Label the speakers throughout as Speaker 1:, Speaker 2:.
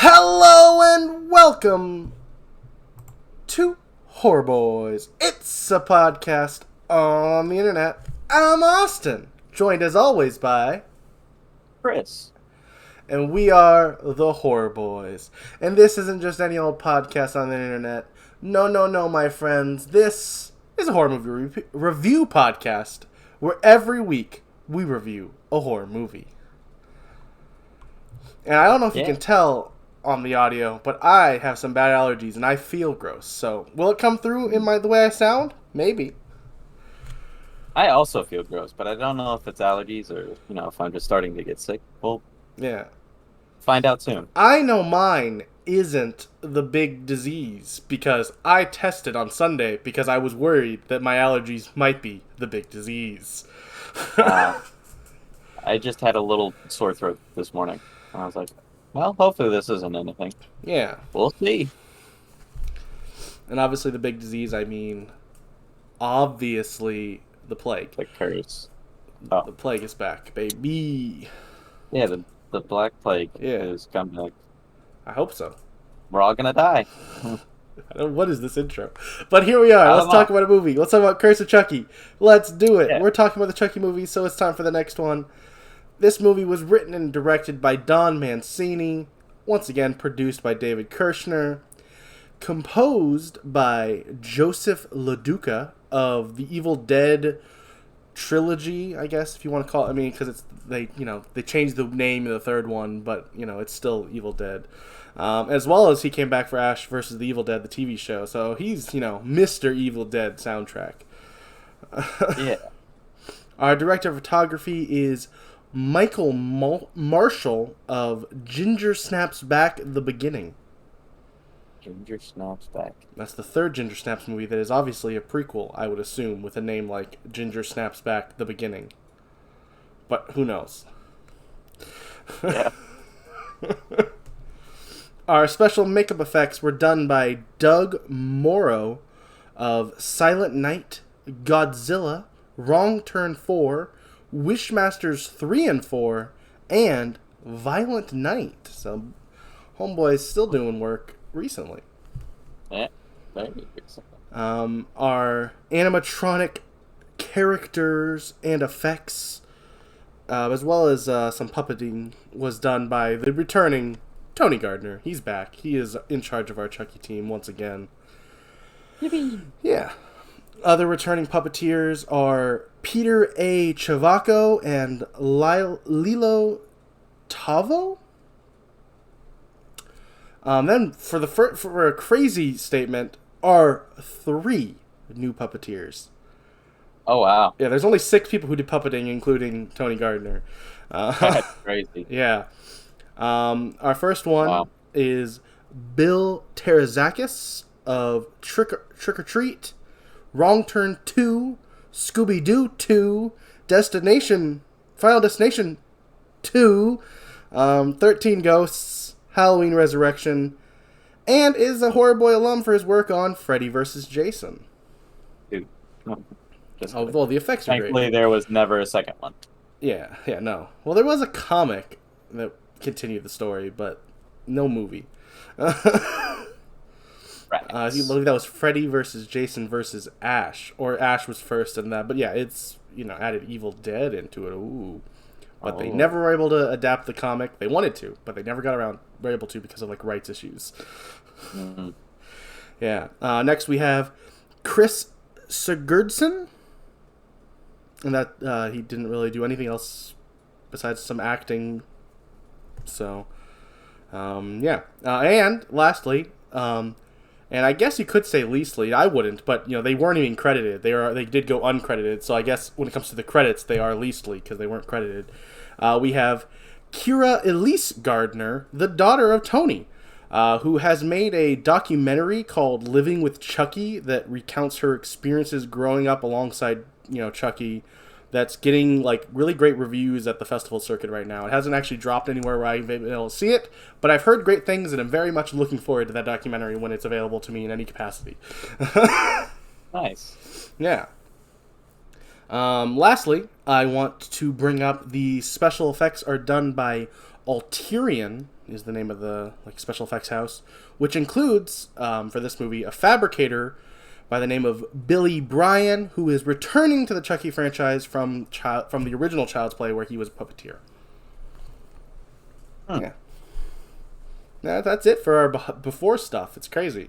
Speaker 1: Hello and welcome to Horror Boys. It's a podcast on the internet. I'm Austin, joined as always by
Speaker 2: Chris.
Speaker 1: And we are the Horror Boys. And this isn't just any old podcast on the internet. No, my friends. This is a horror movie review podcast where every week we review a horror movie. And I don't know if you can tell on the audio, but I have some bad allergies and I feel gross. So, will it come through in the way I sound? Maybe.
Speaker 2: I also feel gross, but I don't know if it's allergies or, if I'm just starting to get sick. Well,
Speaker 1: yeah.
Speaker 2: Find out soon.
Speaker 1: I know mine isn't the big disease because I tested on Sunday because I was worried that my allergies might be the big disease.
Speaker 2: I just had a little sore throat this morning. I was like, well, hopefully this isn't anything.
Speaker 1: Yeah.
Speaker 2: We'll see.
Speaker 1: And obviously the big disease, I mean, obviously the plague.
Speaker 2: The curse.
Speaker 1: Oh. The plague is back, baby.
Speaker 2: Yeah, the Black Plague is coming back.
Speaker 1: I hope so.
Speaker 2: We're all gonna die.
Speaker 1: What is this intro? But here we are. Let's talk about a movie. Let's talk about Curse of Chucky. Let's do it. Yeah. We're talking about the Chucky movie, so it's time for the next one. This movie was written and directed by Don Mancini, once again produced by David Kirshner, composed by Joseph LaDuca of the Evil Dead trilogy, I guess, if you want to call it. I mean, because they changed the name in the third one, but it's still Evil Dead. As well as he came back for Ash vs. the Evil Dead, the TV show. So he's Mr. Evil Dead soundtrack.
Speaker 2: Yeah.
Speaker 1: Our director of photography is Michael Marshall of Ginger Snaps Back: The Beginning.
Speaker 2: Ginger Snaps Back.
Speaker 1: That's the third Ginger Snaps movie that is obviously a prequel, I would assume, with a name like Ginger Snaps Back: The Beginning. But who knows?
Speaker 2: Yeah.
Speaker 1: Our special makeup effects were done by Doug Morrow of Silent Night, Godzilla, Wrong Turn 4, Wishmasters 3 and 4, and Violent Night. So, Homeboy's still doing work recently.
Speaker 2: Yeah, very recently.
Speaker 1: Our animatronic characters and effects, as well as some puppeting, was done by the returning Tony Gardner. He's back. He is in charge of our Chucky team once again.
Speaker 2: Yippee.
Speaker 1: Yeah. Other returning puppeteers are Peter A. Chavaco and Lilo Tavo. Then for a crazy statement are 3 new puppeteers.
Speaker 2: Oh wow!
Speaker 1: Yeah, there's only 6 people who did puppeting, including Tony Gardner.
Speaker 2: That's crazy.
Speaker 1: Yeah. Our first one is Bill Terazakis of Trick or Treat, Wrong Turn 2, Scooby-Doo 2, Final Destination 2, 13 Ghosts, Halloween Resurrection, and is a Horror Boy alum for his work on Freddy vs. Jason.
Speaker 2: Dude.
Speaker 1: Well, the effects are great.
Speaker 2: Thankfully, there was never a second one.
Speaker 1: Yeah, no. Well, there was a comic that continued the story, but no movie. I believe that was Freddy versus Jason versus Ash, or Ash was first in that. But yeah, it's added Evil Dead into it. Ooh, but they never were able to adapt the comic. They wanted to, but they never were able to because of rights issues.
Speaker 2: Mm-hmm.
Speaker 1: Yeah. Next we have Chris Sigurdsson, and that he didn't really do anything else besides some acting. So, yeah. And lastly, and I guess you could say leastly, I wouldn't, but they weren't even credited. They did go uncredited. So I guess when it comes to the credits, they are leastly because they weren't credited. We have Kira Elise Gardner, the daughter of Tony, who has made a documentary called Living with Chucky that recounts her experiences growing up alongside Chucky. That's getting really great reviews at the festival circuit right now. It hasn't actually dropped anywhere where I've been able to see it, but I've heard great things, and I'm very much looking forward to that documentary when it's available to me in any capacity.
Speaker 2: Nice.
Speaker 1: Yeah. Lastly, I want to bring up the special effects are done by Alterian is the name of the special effects house, which includes, for this movie, a fabricator by the name of Billy Bryan, who is returning to the Chucky franchise from the original Child's Play, where he was a puppeteer. Yeah. That's it for our before stuff. It's crazy.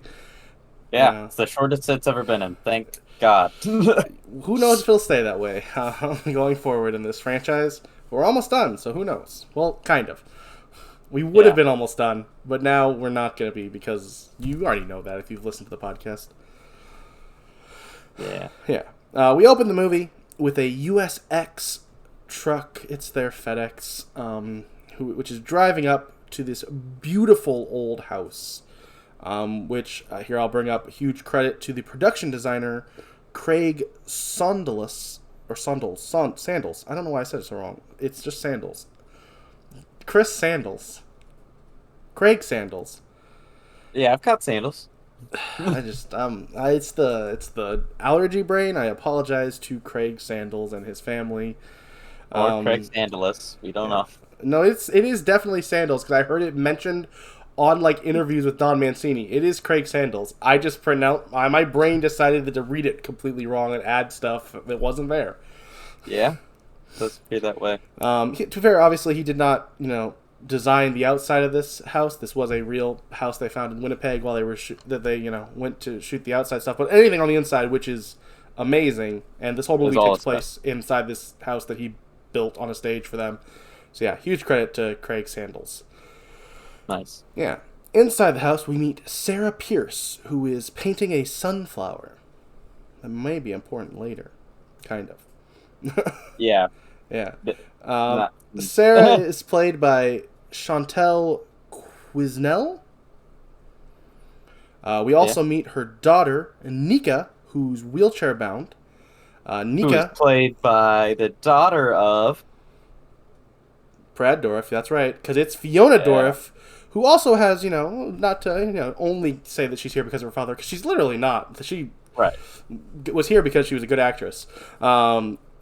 Speaker 2: Yeah, it's the shortest it's ever been in. Thank God.
Speaker 1: Who knows if it'll stay that way going forward in this franchise? We're almost done, so who knows? Well, kind of. We would have been almost done, but now we're not going to be, because you already know that if you've listened to the podcast.
Speaker 2: Yeah.
Speaker 1: Yeah. We open the movie with a USX truck. It's their FedEx, which is driving up to this beautiful old house, which here I'll bring up huge credit to the production designer, Craig Sandals. I don't know why I said it so wrong. It's just Sandals. Chris Sandals. Craig Sandals.
Speaker 2: Yeah, I've got sandals.
Speaker 1: It's the allergy brain. I apologize to Craig Sandals and his family.
Speaker 2: Or Craig Sandalus. We don't know.
Speaker 1: No, it is definitely Sandals, because I heard it mentioned on interviews with Don Mancini. It is Craig Sandals. I just pronounced. My brain decided to read it completely wrong and add stuff that wasn't there.
Speaker 2: Yeah, it does appear that way.
Speaker 1: To be fair, obviously he did not, design the outside of this house. This was a real house they found in Winnipeg while they were went to shoot the outside stuff. But anything on the inside, which is amazing, and this whole movie takes place inside this house that he built on a stage for them. So yeah, huge credit to Craig Sandals.
Speaker 2: Nice.
Speaker 1: Yeah. Inside the house, we meet Sarah Pierce, who is painting a sunflower. That may be important later. Kind of.
Speaker 2: Yeah.
Speaker 1: Yeah. Sarah is played by Chantel Quisnell. We also meet her daughter, Nika, who's wheelchair-bound. Nika,
Speaker 2: who's played by the daughter of
Speaker 1: Brad Dourif, that's right, because it's Fiona Dourif, who also has, not to, only say that she's here because of her father, because she's literally not. She was here because she was a good actress.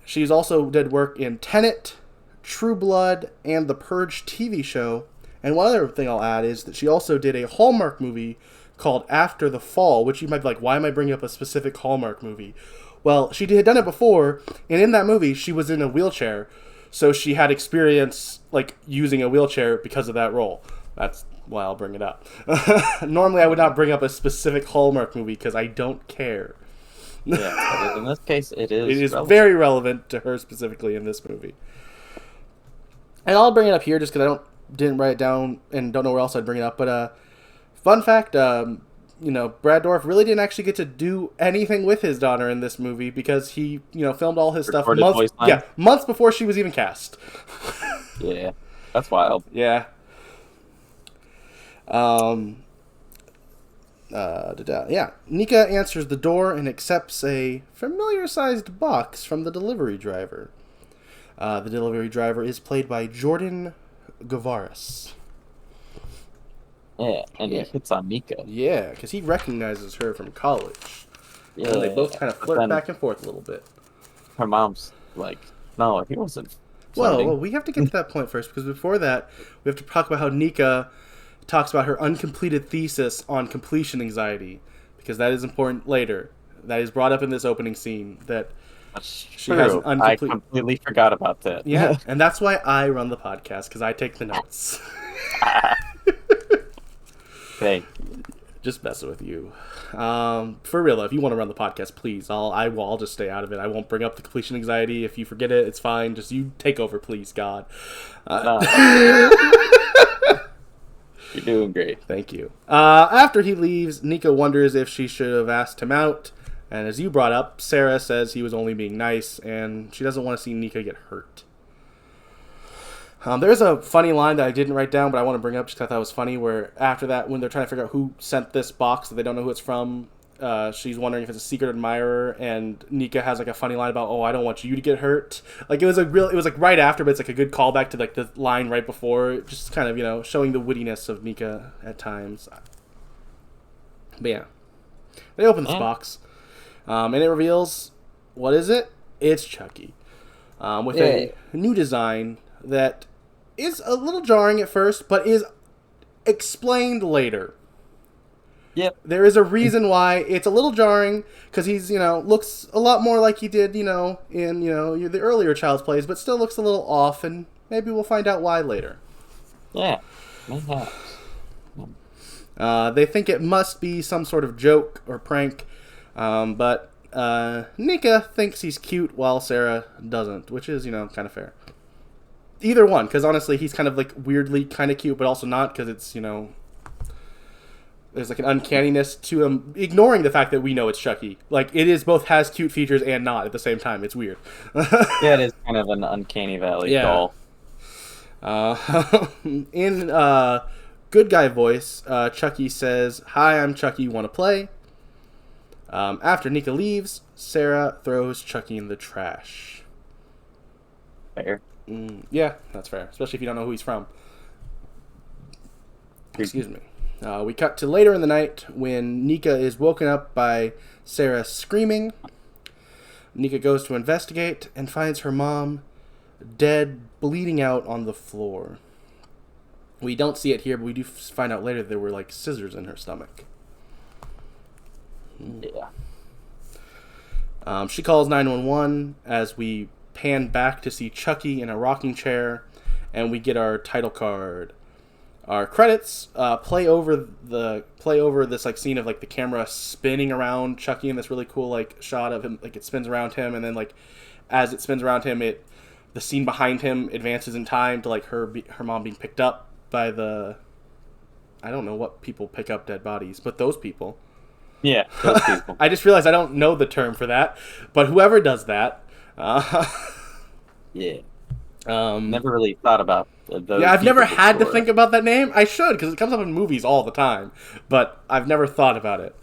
Speaker 1: She's also did work in Tenet, True Blood, and the Purge TV show. And one other thing I'll add is that she also did a Hallmark movie called After the Fall, which you might be like, why am I bringing up a specific Hallmark movie? Well, she had done it before, and in that movie, she was in a wheelchair, so she had experience, using a wheelchair because of that role. That's why I'll bring it up. Normally, I would not bring up a specific Hallmark movie, because I don't care.
Speaker 2: Yeah, but in this case, it is.
Speaker 1: It is very relevant to her specifically in this movie. And I'll bring it up here just because didn't write it down and don't know where else I'd bring it up. But fun fact, Brad Dourif really didn't actually get to do anything with his daughter in this movie because he, filmed all his stuff months before she was even cast.
Speaker 2: Yeah, that's wild.
Speaker 1: Yeah. Nika answers the door and accepts a familiar-sized box from the delivery driver. The delivery driver is played by Jordan Gavaris.
Speaker 2: Yeah, and he hits on Nika.
Speaker 1: Yeah, because he recognizes her from college.
Speaker 2: Yeah,
Speaker 1: and they both kind of flirt back and forth a little bit.
Speaker 2: Her mom's like, no, he wasn't.
Speaker 1: Well, we have to get to that point first, because before that, we have to talk about how Nika talks about her uncompleted thesis on completion anxiety, because that is important later. That is brought up in this opening scene, that she has an
Speaker 2: I completely forgot about that.
Speaker 1: Yeah, and that's why I run the podcast, because I take the notes.
Speaker 2: Hey,
Speaker 1: just messing with you. For real though, if you want to run the podcast, please. I'll just stay out of it. I won't bring up the completion anxiety. If you forget it, it's fine. Just you take over, please, God.
Speaker 2: You're doing great.
Speaker 1: Thank you. After he leaves, Nika wonders if she should have asked him out. And as you brought up, Sarah says he was only being nice, and she doesn't want to see Nika get hurt. There's a funny line that I didn't write down, but I want to bring up just because I thought it was funny, where after that, when they're trying to figure out who sent this box that they don't know who it's from, she's wondering if it's a secret admirer, and Nika has a funny line about, oh, I don't want you to get hurt. It was right after, but it's a good callback to the line right before, just kind of, showing the wittiness of Nika at times. But yeah, they open this box, and it reveals, what is it? It's Chucky, with a new design that is a little jarring at first, but is explained later.
Speaker 2: Yep.
Speaker 1: There is a reason why it's a little jarring, because he's, looks a lot more like he did, in, the earlier Child's Plays, but still looks a little off, and maybe we'll find out why later.
Speaker 2: Yeah, mayhaps.
Speaker 1: They think it must be some sort of joke or prank, but Nika thinks he's cute while Sarah doesn't, which is, kind of fair. Either one, because honestly, he's kind of like weirdly kind of cute, but also not, because it's, there's like an uncanniness to him, ignoring the fact that we know it's Chucky. Like, it is both has cute features and not at the same time. It's weird.
Speaker 2: Yeah, it is kind of an uncanny valley doll.
Speaker 1: In good guy voice, Chucky says, "Hi, I'm Chucky, want to play?" After Nika leaves, Sarah throws Chucky in the trash.
Speaker 2: Fair.
Speaker 1: Yeah, that's fair, especially if you don't know who he's from. Excuse me. We cut to later in the night when Nika is woken up by Sarah screaming. Nika goes to investigate and finds her mom dead, bleeding out on the floor. We don't see it here, but we do find out later there were like scissors in her stomach.
Speaker 2: Yeah.
Speaker 1: She calls 911 as we pan back to see Chucky in a rocking chair, and we get our title card. Our credits play over this like scene of like the camera spinning around Chucky in this really cool like shot of him, like it spins around him, and then like as it spins around him, the scene behind him advances in time to like her mom being picked up by the, I don't know what people pick up dead bodies, but those people.
Speaker 2: Yeah, those people.
Speaker 1: I just realized I don't know the term for that, but whoever does that.
Speaker 2: Yeah. Never really thought about those.
Speaker 1: Yeah, I've never had
Speaker 2: before.
Speaker 1: to think about that name. I should, because it comes up in movies all the time, but I've never thought about it.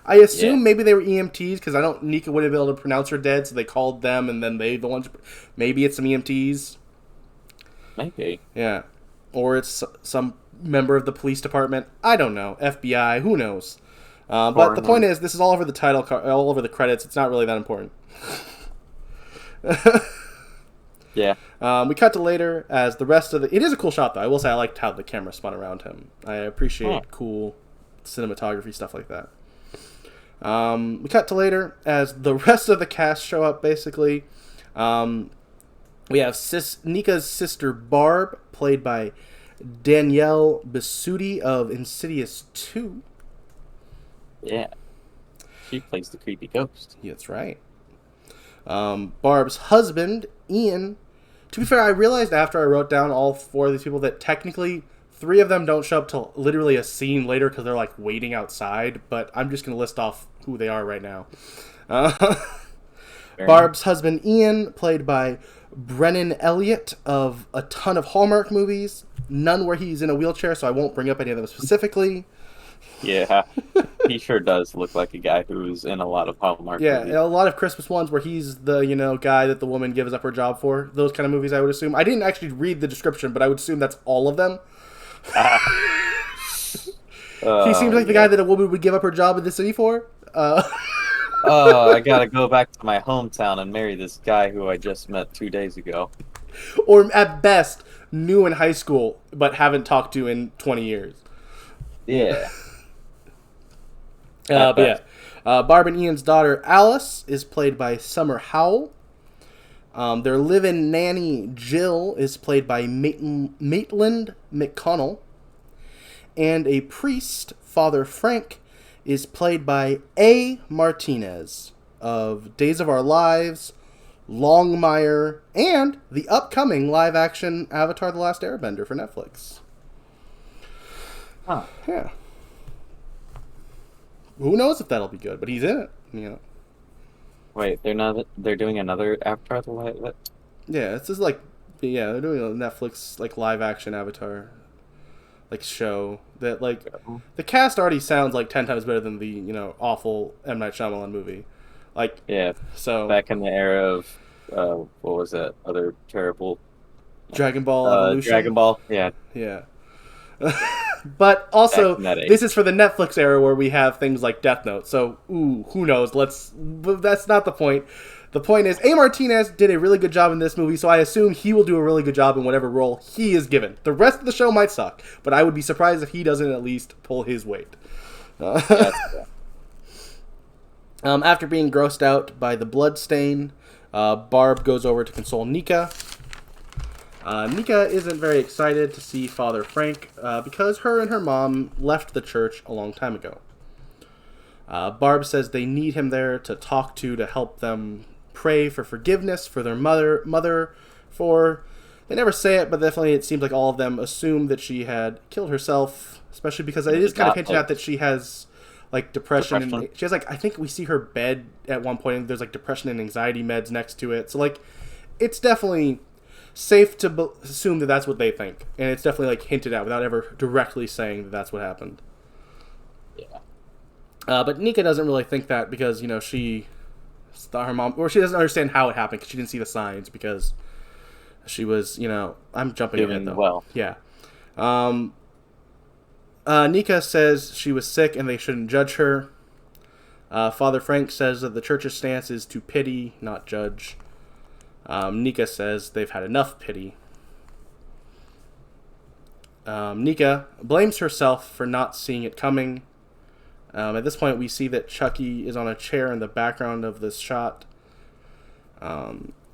Speaker 1: I assume maybe they were EMTs, because Nika wouldn't be able to pronounce her dead, so they called them, and then they the ones. Maybe it's some EMTs.
Speaker 2: Maybe.
Speaker 1: Yeah, or it's some member of the police department. I don't know. FBI. Who knows? But the point is, this is all over the title card, all over the credits. It's not really that important.
Speaker 2: Yeah.
Speaker 1: We cut to later as the rest of it is a cool shot, though. I will say I liked how the camera spun around him. I appreciate cool cinematography, stuff like that. We cut to later as the rest of the cast show up, basically. We have Nika's sister Barb, played by Danielle Bisutti of Insidious 2.
Speaker 2: Yeah. She plays the creepy ghost.
Speaker 1: Yeah, that's right. Barb's husband, Ian. To be fair, I realized after I wrote down all four of these people that technically 3 of them don't show up till literally a scene later because they're like waiting outside, but I'm just going to list off who they are right now. Barb's husband, Ian, played by Brennan Elliott of a ton of Hallmark movies, none where he's in a wheelchair, so I won't bring up any of them specifically.
Speaker 2: Yeah, he sure does look like a guy who's in a lot of Hallmark movies.
Speaker 1: Yeah, a lot of Christmas ones where he's the, guy that the woman gives up her job for. Those kind of movies, I would assume. I didn't actually read the description, but I would assume that's all of them. He seems like the guy that a woman would give up her job in the city for.
Speaker 2: I gotta go back to my hometown and marry this guy who I just met 2 days ago.
Speaker 1: Or at best, knew in high school, but haven't talked to in 20 years.
Speaker 2: Yeah.
Speaker 1: Barb and Ian's daughter, Alice, is played by Summer Howell. Their live-in nanny, Jill, is played by Maitland McConnell. And a priest, Father Frank, is played by A. Martinez of Days of Our Lives, Longmire, and the upcoming live-action Avatar: The Last Airbender for Netflix.
Speaker 2: Huh.
Speaker 1: Yeah. Who knows if that'll be good, but he's in it.
Speaker 2: Wait, they're doing another Avatar: The Last.
Speaker 1: Yeah, it's just like, they're doing a Netflix like live-action Avatar like show that like the cast already sounds like 10 times better than the awful M. Night Shyamalan movie. Like,
Speaker 2: yeah, so back in the era of what was that other terrible
Speaker 1: Dragon Ball Evolution?
Speaker 2: Dragon Ball, yeah.
Speaker 1: But also, this is for the Netflix era where we have things like Death Note. So, who knows? That's not the point. The point is, A. Martinez did a really good job in this movie, so I assume he will do a really good job in whatever role he is given. The rest of the show might suck, but I would be surprised if he doesn't at least pull his weight. After being grossed out by the blood stain, Barb goes over to console Nika. Nika isn't very excited to see Father Frank because her and her mom left the church a long time ago. Barb says they need him there to talk to help them pray for forgiveness for their mother for... They never say it, but definitely it seems like all of them assume that she had killed herself, especially because it is kind of hinted out that she has, like, depression. And she has, like, I think we see her bed at one point, and there's, like, depression and anxiety meds next to it. So, like, it's definitely safe to assume that that's what they think. And it's definitely, like, hinted at without ever directly saying that that's what happened.
Speaker 2: Yeah.
Speaker 1: But Nika doesn't really think that because, you know, her mom, or she doesn't understand how it happened because she didn't see the signs because she was, you know, I'm jumping ahead though.
Speaker 2: Well.
Speaker 1: Yeah. Nika says she was sick and they shouldn't judge her. Father Frank says that the church's stance is to pity, not judge. Nika says they've had enough pity. Nika blames herself for not seeing it coming. At this point, we see that Chucky is on a chair in the background of this shot.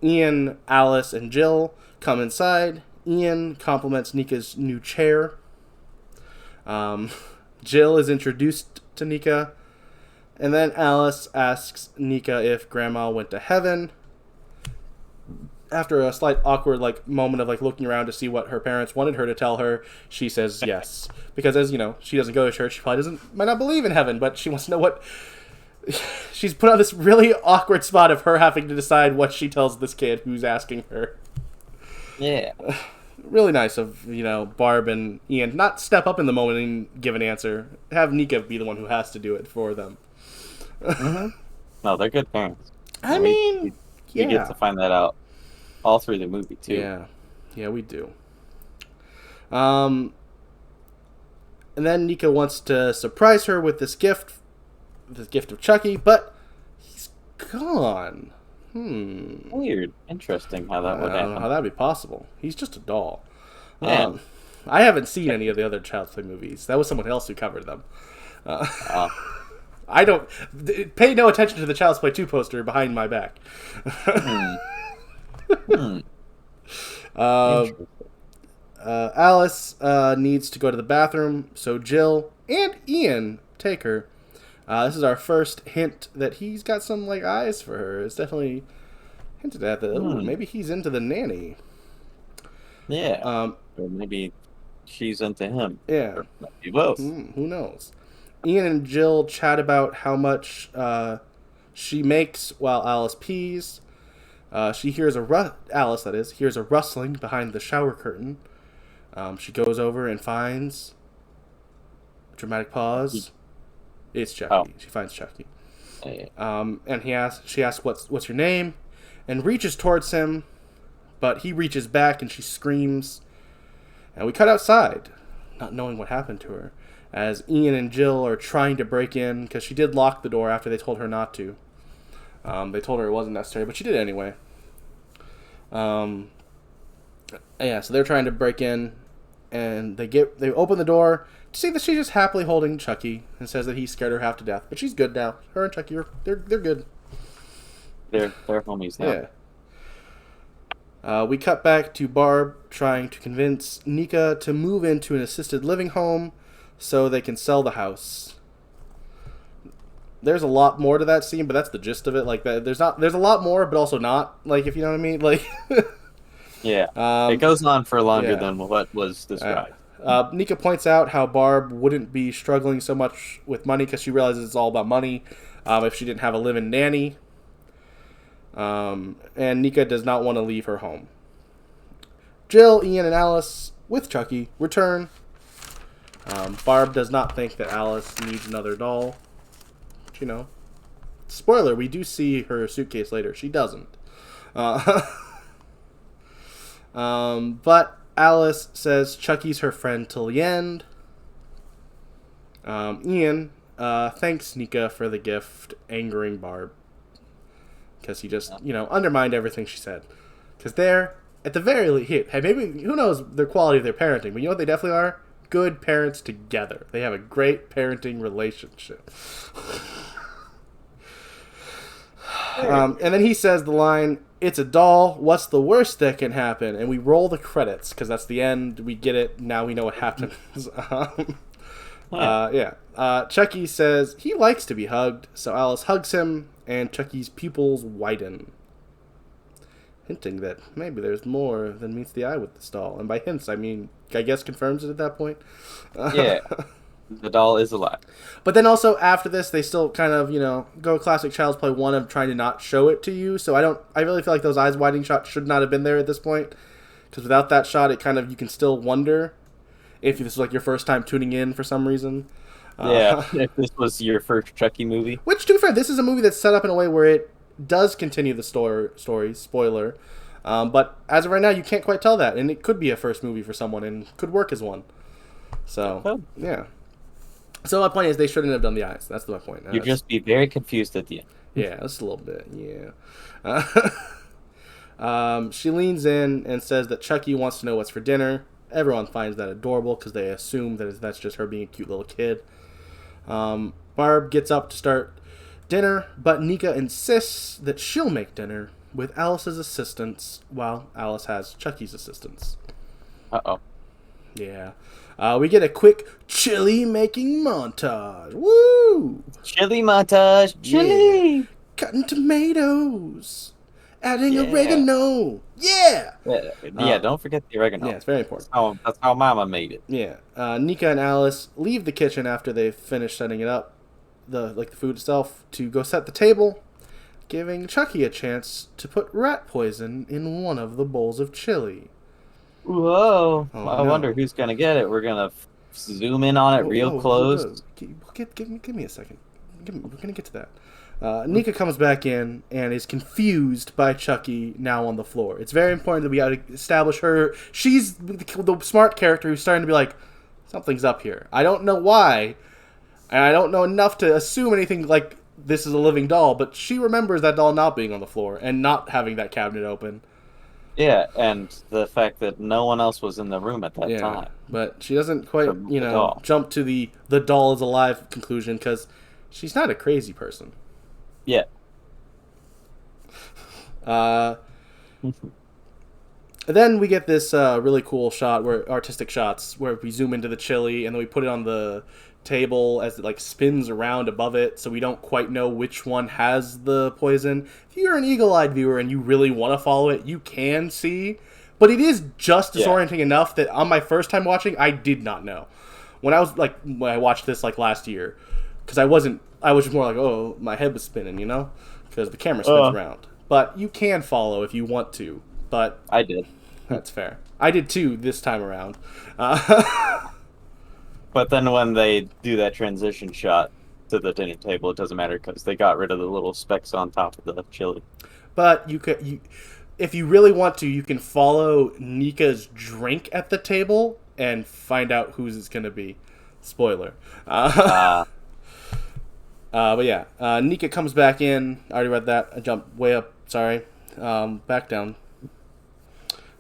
Speaker 1: Ian, Alice, and Jill come inside. Ian compliments Nika's new chair. Jill is introduced to Nika. And then Alice asks Nika if Grandma went to heaven. After a slight awkward moment of looking around to see what her parents wanted her to tell her, she says yes. Because as you know, she doesn't go to church. She probably might not believe in heaven, but she wants to know what... She's put on this really awkward spot of her having to decide what she tells this kid who's asking her.
Speaker 2: Yeah.
Speaker 1: Really nice of, Barb and Ian not step up in the moment and give an answer. Have Nika be the one who has to do it for them.
Speaker 2: Mm-hmm. No, they're good parents.
Speaker 1: We
Speaker 2: get to find that out all through the movie, too.
Speaker 1: Yeah, we do. And then Nika wants to surprise her with this gift of Chucky, but he's gone.
Speaker 2: Weird. Interesting how that would happen.
Speaker 1: I don't know how that would be possible. He's just a doll.
Speaker 2: Yeah.
Speaker 1: I haven't seen any of the other Child's Play movies. That was someone else who covered them. I don't... Pay no attention to the Child's Play 2 poster behind my back. Alice needs to go to the bathroom, so Jill and Ian take her. This is our first hint that he's got some eyes for her. It's definitely hinted at that. Maybe he's into the nanny.
Speaker 2: Yeah. Or maybe she's into him.
Speaker 1: Yeah.
Speaker 2: Or maybe both.
Speaker 1: Who knows? Ian and Jill chat about how much she makes while Alice pees. She hears Alice, that is, hears a rustling behind the shower curtain. She goes over and finds... Dramatic pause. It's Chucky. Oh. She finds Chucky. And she asks, what's your name? And reaches towards him, but he reaches back and she screams. And we cut outside, not knowing what happened to her, as Ian and Jill are trying to break in, because she did lock the door after they told her not to. They told her it wasn't necessary, but she did anyway. So they're trying to break in, and they open the door to see that she's just happily holding Chucky, and says that he scared her half to death. But she's good now. Her and Chucky they're good.
Speaker 2: They're homies now.
Speaker 1: Yeah. We cut back to Barb trying to convince Nika to move into an assisted living home so they can sell the house. There's a lot more to that scene, but that's the gist of it. There's a lot more, but also not. If you know what I mean.
Speaker 2: Yeah. It goes on for longer than what was described.
Speaker 1: Nika points out how Barb wouldn't be struggling so much with money because she realizes it's all about money if she didn't have a live-in nanny. And Nika does not want to leave her home. Jill, Ian, and Alice, with Chucky, return. Barb does not think that Alice needs another doll. But, spoiler, we do see her suitcase later. She doesn't. But Alice says Chucky's her friend till the end. Ian thanks Nika for the gift, angering Barb. because he just, undermined everything she said. Because they're, at the very least, hey, maybe, who knows the quality of their parenting, but you know what they definitely are? Good parents together. They have a great parenting relationship. And then he says the line, "It's a doll. What's the worst that can happen?" And we roll the credits, because that's the end. We get it. Now we know what happens. Chucky says he likes to be hugged, so Alice hugs him, and Chucky's pupils widen, hinting that maybe there's more than meets the eye with this doll. And by hints, I mean, I guess confirms it at that point.
Speaker 2: Yeah, the doll is alive.
Speaker 1: But then also after this, they still kind of, go classic Child's Play 1 of trying to not show it to you. So I really feel like those eyes widening shots should not have been there at this point. Because without that shot, it kind of, you can still wonder if this is like your first time tuning in for some reason.
Speaker 2: Yeah, if this was your first Chucky movie.
Speaker 1: Which, to be fair, this is a movie that's set up in a way where it does continue the story, spoiler. But as of right now, you can't quite tell that. And it could be a first movie for someone and could work as one. So, yeah. So my point is they shouldn't have done the eyes. That's my point.
Speaker 2: You'd just be very confused at the end.
Speaker 1: Yeah, just a little bit, yeah. She leans in and says that Chucky wants to know what's for dinner. Everyone finds that adorable because they assume that that's just her being a cute little kid. Barb gets up to start dinner, but Nika insists that she'll make dinner with Alice's assistance while Alice has Chucky's assistance.
Speaker 2: Uh-oh.
Speaker 1: Yeah. We get a quick chili making montage. Woo!
Speaker 2: Chili montage. Chili!
Speaker 1: Yeah. Cutting tomatoes. Adding oregano. Yeah!
Speaker 2: Yeah, don't forget the oregano.
Speaker 1: Yeah, it's very important.
Speaker 2: That's how Mama made it.
Speaker 1: Yeah. Nika and Alice leave the kitchen after they finish setting it up, the food itself, to go set the table, giving Chucky a chance to put rat poison in one of the bowls of chili.
Speaker 2: Whoa! I wonder who's gonna get it. We're gonna zoom in on it real close.
Speaker 1: Give me a second. We're gonna get to that. Nika comes back in and is confused by Chucky now on the floor. It's very important that we got to establish her. She's the smart character who's starting to be like, something's up here. I don't know why, and I don't know enough to assume anything like this is a living doll, but she remembers that doll not being on the floor and not having that cabinet open.
Speaker 2: Yeah, and the fact that no one else was in the room at that time.
Speaker 1: But she doesn't quite, jump to the doll is alive conclusion because she's not a crazy person.
Speaker 2: Yeah.
Speaker 1: Then we get this really cool shot, artistic shots, where we zoom into the chili and then we put it on the table as it spins around above it, so we don't quite know which one has the poison. If you're an eagle-eyed viewer and you really want to follow it, you can see, but it is just disorienting enough that on my first time watching, I did not know. When I watched this last year, because I was just more oh, my head was spinning, because the camera spins around. But you can follow if you want to. But
Speaker 2: I did.
Speaker 1: That's fair. I did too this time around.
Speaker 2: But then when they do that transition shot to the dinner table, it doesn't matter because they got rid of the little specks on top of the chili.
Speaker 1: But if you really want to, you can follow Nika's drink at the table and find out whose it's going to be. Spoiler. But yeah, Nika comes back in. I already read that. I jumped way up. Sorry. Back down.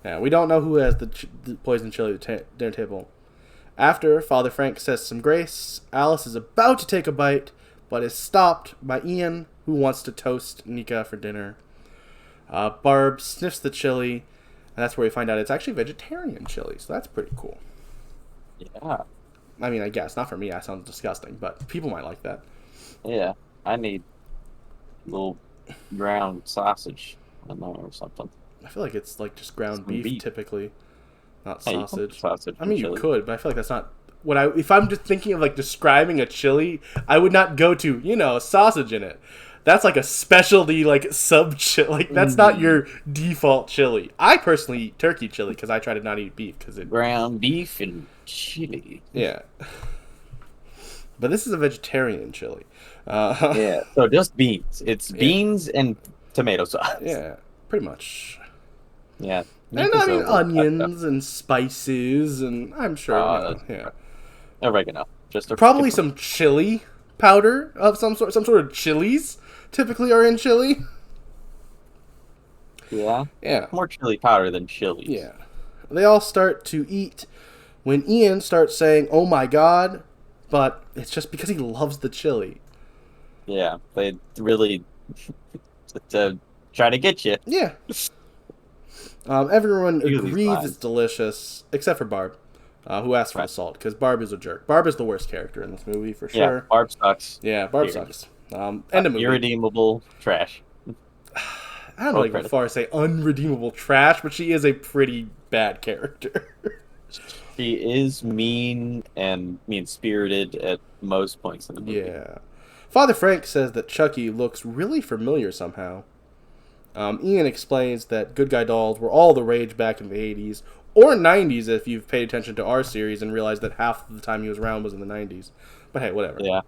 Speaker 1: Yeah, we don't know who has the poison chili at the dinner table. After Father Frank says some grace, Alice is about to take a bite, but is stopped by Ian, who wants to toast Nika for dinner. Barb sniffs the chili, and that's where we find out it's actually vegetarian chili, so that's pretty cool.
Speaker 2: Yeah.
Speaker 1: I mean, I guess. Not for me, that sounds disgusting, but people might like that.
Speaker 2: Yeah, I need a little ground sausage in there or something.
Speaker 1: I feel like it's just ground beef typically, not sausage.
Speaker 2: Sausage.
Speaker 1: I mean, you could, but I feel like that's not what if I'm just thinking of describing a chili, I would not go to sausage in it. That's a specialty sub chili. That's not your default chili. I personally eat turkey chili because I try to not eat beef because it
Speaker 2: ground beef and chili.
Speaker 1: Yeah. But this is a vegetarian chili.
Speaker 2: Yeah, so just beans. It's beans and tomato sauce.
Speaker 1: Yeah, pretty much.
Speaker 2: Yeah.
Speaker 1: And I mean onions and spices, and I'm sure,
Speaker 2: oregano.
Speaker 1: Probably some chili powder of some sort of chilies typically are in chili.
Speaker 2: Yeah.
Speaker 1: Yeah.
Speaker 2: More chili powder than chilies.
Speaker 1: Yeah. They all start to eat when Ian starts saying, "Oh my God," but it's just because he loves the chili.
Speaker 2: Yeah. They really to try to get you.
Speaker 1: Yeah. Everyone
Speaker 2: Usually
Speaker 1: agrees
Speaker 2: fine.
Speaker 1: it's delicious, except for Barb, who asked for the
Speaker 2: Right.
Speaker 1: salt, because Barb is a jerk. Barb is the worst character in this movie, for
Speaker 2: Yeah.
Speaker 1: sure.
Speaker 2: Barb sucks.
Speaker 1: Yeah, Barb
Speaker 2: Period.
Speaker 1: sucks. End of movie.
Speaker 2: Irredeemable trash.
Speaker 1: I don't
Speaker 2: Roll
Speaker 1: like go
Speaker 2: credits.
Speaker 1: far as say unredeemable trash, but she is a pretty bad character.
Speaker 2: She is mean and mean-spirited at most points in the movie.
Speaker 1: Yeah. Father Frank says that Chucky looks really familiar somehow. Ian explains that good guy dolls were all the rage back in the 80s, or 90s if you've paid attention to our series and realized that half of the time he was around was in the 90s. But hey, whatever.
Speaker 2: Yeah.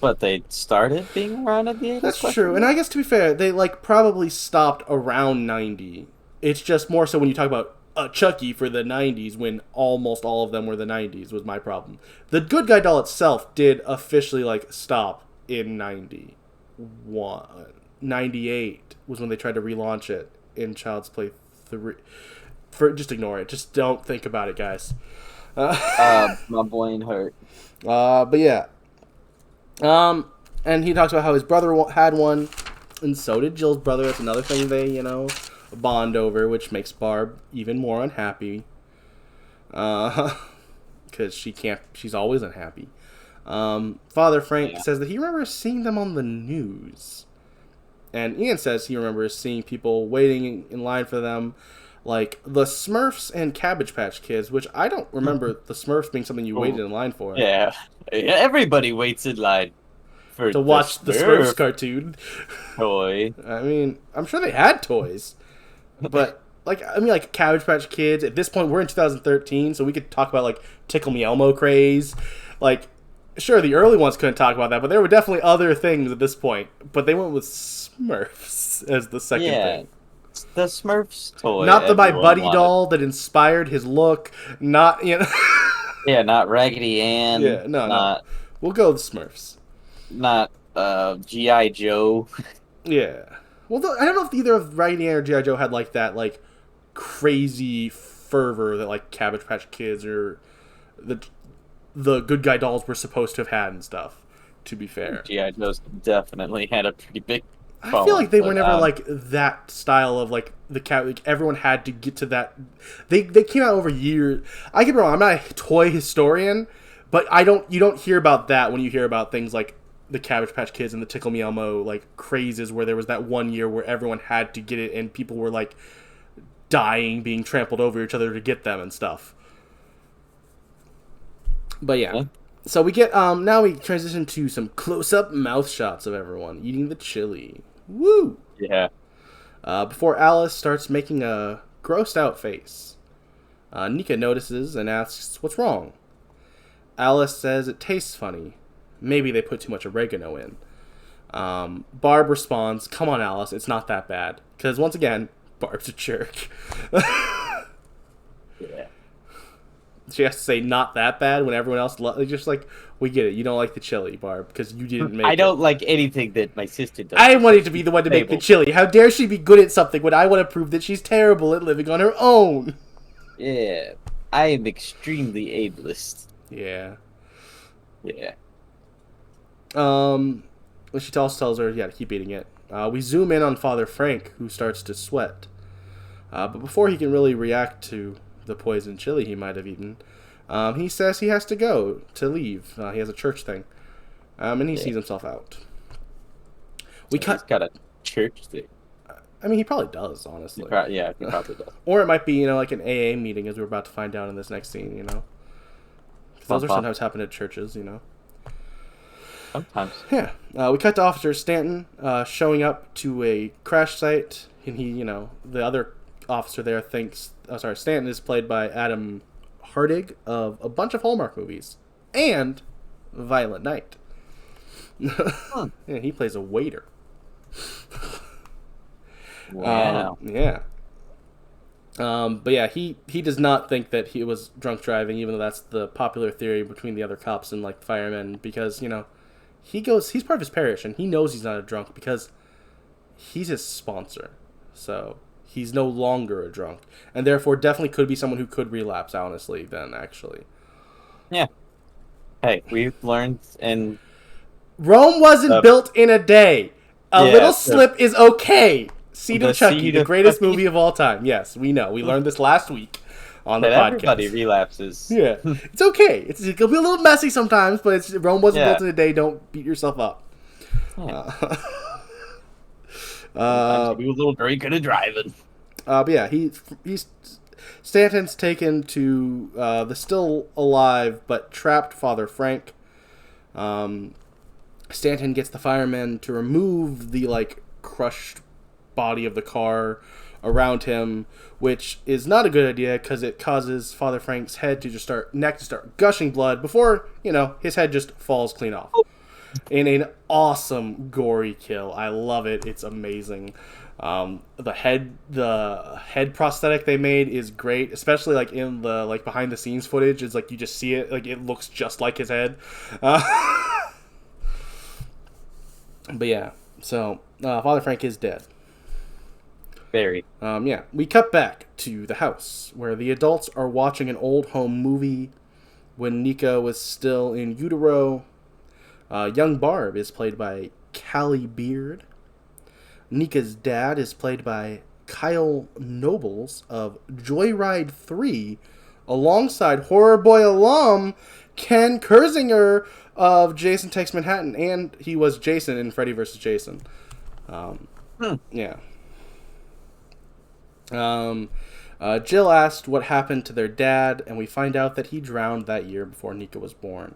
Speaker 2: But they started being around at the 80s?
Speaker 1: That's true. And I guess to be fair, they probably stopped around 90. It's just more so when you talk about Chucky for the 90s when almost all of them were the 90s was my problem. The good guy doll itself did officially stop in 91. 98 was when they tried to relaunch it in Child's Play 3. Just ignore it. Just don't think about it, guys.
Speaker 2: My brain hurt.
Speaker 1: But yeah. And he talks about how his brother had one, and so did Jill's brother. That's another thing they, bond over, which makes Barb even more unhappy. Because she's always unhappy. Father Frank says that he remembers seeing them on the news. And Ian says he remembers seeing people waiting in line for them, like the Smurfs and Cabbage Patch Kids, which I don't remember the Smurfs being something you waited in line for.
Speaker 2: Yeah. Everybody waits in line for
Speaker 1: to watch the Smurfs cartoon.
Speaker 2: Toy.
Speaker 1: I mean, I'm sure they had toys. But, Cabbage Patch Kids, at this point, we're in 2013, so we could talk about, Tickle Me Elmo craze. Sure, the early ones couldn't talk about that, but there were definitely other things at this point. But they went with Smurfs as the second thing.
Speaker 2: The Smurfs toy.
Speaker 1: Not the My Buddy
Speaker 2: wanted.
Speaker 1: doll that inspired his look. Not,
Speaker 2: Yeah, not Raggedy Ann.
Speaker 1: Yeah, no. We'll go with Smurfs.
Speaker 2: Not G.I. Joe.
Speaker 1: Yeah. Well, I don't know if either of Raggedy Ann or G.I. Joe had, that, crazy fervor that, Cabbage Patch Kids or the good guy dolls were supposed to have had and stuff, to be fair.
Speaker 2: G.I. Joe's definitely had a pretty big phone,
Speaker 1: I feel like they were never, that style of, the cat. Everyone had to get to that. They came out over years. I could be wrong. I'm not a toy historian, but you don't hear about that when you hear about things like the Cabbage Patch Kids and the Tickle Me Elmo, crazes where there was that one year where everyone had to get it and people were, dying, being trampled over each other to get them and stuff. But yeah. So we get, now we transition to some close-up mouth shots of everyone eating the chili. Woo!
Speaker 2: Yeah.
Speaker 1: Before Alice starts making a grossed out face. Nika notices and asks, "What's wrong?" Alice says it tastes funny. Maybe they put too much oregano in. Barb responds, "Come on, Alice, it's not that bad." Because, once again, Barb's a jerk.
Speaker 2: Yeah.
Speaker 1: She has to say not that bad when everyone else just we get it. You don't like the chili, Barb, because you didn't make it.
Speaker 2: I don't like anything that my sister does.
Speaker 1: I wanted to be the one to make the chili. How dare she be good at something when I want to prove that she's terrible at living on her own?
Speaker 2: Yeah. I am extremely ableist.
Speaker 1: Yeah.
Speaker 2: Yeah.
Speaker 1: She also tells her, to keep eating it. We zoom in on Father Frank, who starts to sweat. But before he can really react to the poison chili he might have eaten, he says he has to leave. He has a church thing. And he sees himself out.
Speaker 2: He's got a church thing.
Speaker 1: I mean, he probably does, honestly.
Speaker 2: He probably does.
Speaker 1: Or it might be, an AA meeting, as we're about to find out in this next scene, 'Cause those are sometimes happen at churches,
Speaker 2: Sometimes.
Speaker 1: Yeah. We cut to Officer Stanton showing up to a crash site, and he, the other officer there thinks... Stanton is played by Adam Hardig of a bunch of Hallmark movies and Violent Night.
Speaker 2: Huh.
Speaker 1: Yeah, he plays a waiter.
Speaker 2: Wow.
Speaker 1: Yeah. But yeah, he does not think that he was drunk driving, even though that's the popular theory between the other cops and firemen, because he's part of his parish and he knows he's not a drunk because he's his sponsor. So he's no longer a drunk. And therefore definitely could be someone who could relapse, honestly, then, actually.
Speaker 2: Yeah. Hey, we've learned in...
Speaker 1: Rome wasn't built in a day. A little slip is okay. Seed of Chucky, the greatest movie of all time. Yes, we know. We learned this last week on the podcast.
Speaker 2: Everybody relapses.
Speaker 1: Yeah. It's okay. It'll be a little messy sometimes, but Rome wasn't built in a day. Don't beat yourself up.
Speaker 2: Yeah. Sometimes you do a little drinking and driving.
Speaker 1: But yeah, Stanton's taken to the still alive but trapped Father Frank. Stanton gets the firemen to remove the crushed body of the car around him, which is not a good idea because it causes Father Frank's neck to start gushing blood before his head just falls clean off. In an awesome gory kill. I love it. It's amazing. The head prosthetic they made is great, especially in the behind the scenes footage. It's you just see it, it looks just like his head. But yeah, so Father Frank is dead.
Speaker 2: Very.
Speaker 1: Yeah, we cut back to the house where the adults are watching an old home movie when Nika was still in utero. Young Barb is played by Callie Beard. Nika's dad is played by Kyle Nobles of Joyride 3, alongside Horror Boy alum Ken Kersinger of Jason Takes Manhattan, and he was Jason in Freddy vs. Jason. Yeah. Jill asked what happened to their dad, and we find out that he drowned that year before Nika was born.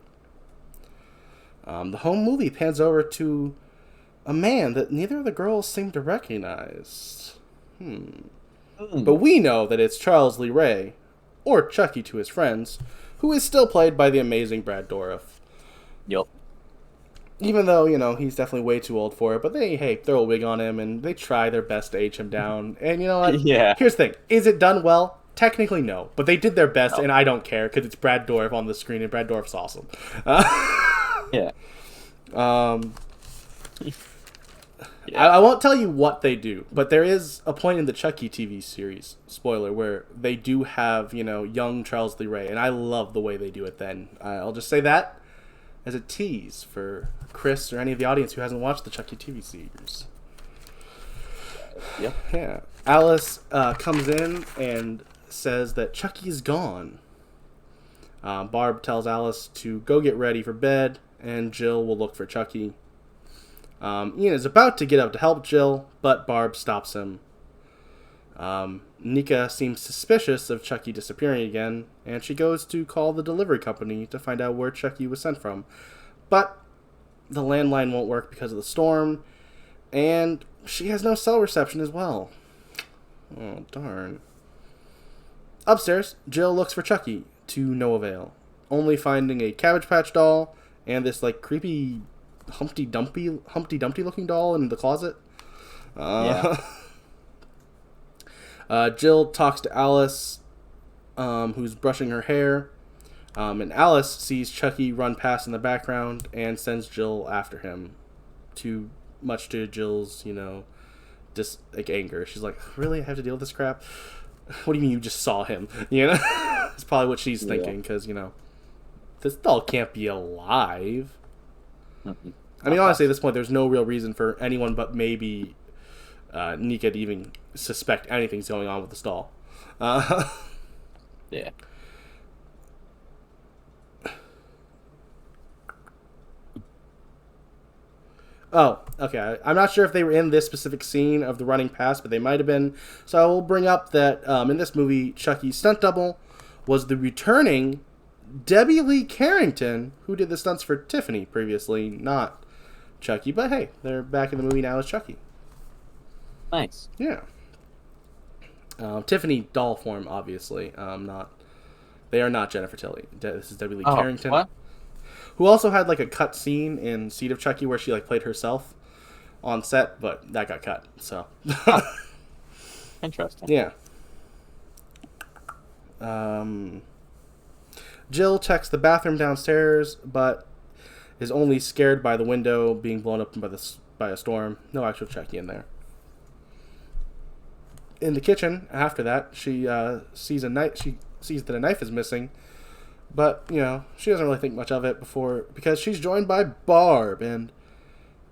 Speaker 1: The home movie pans over to a man that neither of the girls seem to recognize. But we know that it's Charles Lee Ray, or Chucky to his friends, who is still played by the amazing Brad Dourif.
Speaker 2: Yup.
Speaker 1: Even though, he's definitely way too old for it, but they throw a wig on him and they try their best to age him down. And you know what?
Speaker 2: Yeah.
Speaker 1: Here's the thing. Is it done well? Technically, no. But they did their best, and I don't care because it's Brad Dourif on the screen, and Brad Dourif's awesome.
Speaker 2: Yeah.
Speaker 1: I won't tell you what they do, but there is a point in the Chucky TV series, spoiler, where they do have, young Charles Lee Ray, and I love the way they do it then. I'll just say that as a tease for Chris or any of the audience who hasn't watched the Chucky TV series.
Speaker 2: Yep.
Speaker 1: Yeah. Alice comes in and says that Chucky's gone. Barb tells Alice to go get ready for bed, and Jill will look for Chucky. Ian is about to get up to help Jill, but Barb stops him. Nika seems suspicious of Chucky disappearing again, and she goes to call the delivery company to find out where Chucky was sent from. But the landline won't work because of the storm, and she has no cell reception as well. Oh, darn. Upstairs, Jill looks for Chucky, to no avail, only finding a Cabbage Patch doll and this creepy Humpty Dumpty looking doll in the closet. Jill talks to Alice, who's brushing her hair, and Alice sees Chucky run past in the background and sends Jill after him, much to Jill's anger. She's like, really, I have to deal with this crap? What do you mean you just saw him? It's probably what she's thinking, because this doll can't be alive. I mean, honestly, at this point, there's no real reason for anyone but maybe Nika to even suspect anything's going on with this doll.
Speaker 2: Yeah.
Speaker 1: Oh, okay. I'm not sure if they were in this specific scene of the running past, but they might have been. So I will bring up that in this movie, Chucky's stunt double was the returning Debbie Lee Carrington, who did the stunts for Tiffany previously, not Chucky. But hey, they're back in the movie now as Chucky.
Speaker 2: Nice.
Speaker 1: Yeah. Tiffany doll form, obviously. They are not Jennifer Tilly. This is Debbie Lee Carrington.
Speaker 2: What?
Speaker 1: Who also had a cut scene in Seed of Chucky where she played herself on set, but that got cut. So.
Speaker 2: Interesting.
Speaker 1: Yeah. Jill checks the bathroom downstairs, but is only scared by the window being blown up by a storm. No actual Chucky in there. In the kitchen, after that, she sees a knife. She sees that a knife is missing, but she doesn't really think much of it because she's joined by Barb, and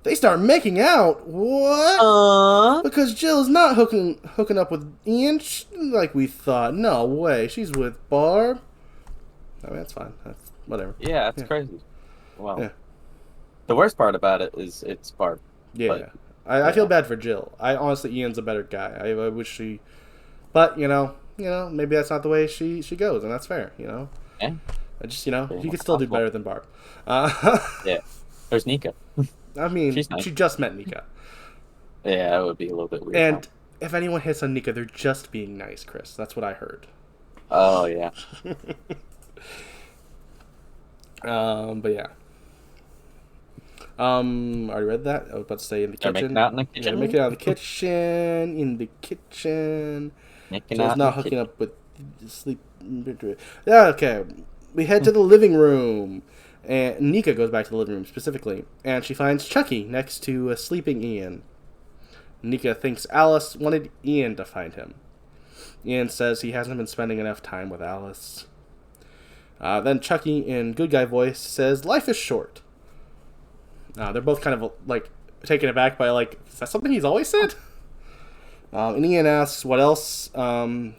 Speaker 1: they start making out. What? Because Jill's not hooking up with Ian like we thought. No way. She's with Barb. I mean, that's fine. That's whatever.
Speaker 2: Yeah, that's crazy. Well, the worst part about it is it's Barb.
Speaker 1: Yeah. I feel bad for Jill. Honestly, Ian's a better guy. I wish she, but maybe that's not the way she goes, and that's fair. Yeah. I just he could still do better than Barb.
Speaker 2: Yeah. There's Nika.
Speaker 1: I mean,
Speaker 2: nice.
Speaker 1: She just met Nika.
Speaker 2: Yeah, that would be a little bit weird.
Speaker 1: And if anyone hits on Nika, they're just being nice, Chris. That's what I heard.
Speaker 2: Oh yeah.
Speaker 1: But yeah. I already read that. I was about to say in the kitchen.
Speaker 2: Making out in the kitchen.
Speaker 1: Yeah, making out in the kitchen. In the kitchen.
Speaker 2: Making
Speaker 1: Jill's
Speaker 2: out
Speaker 1: not hooking up with sleep. Yeah, okay. We head to the living room. And Nika goes back to the living room specifically. And she finds Chucky next to a sleeping Ian. Nika thinks Alice wanted Ian to find him. Ian says he hasn't been spending enough time with Alice. Then Chucky, in good guy voice, says life is short. They're both kind of taken aback by is that something he's always said? And Ian asks what else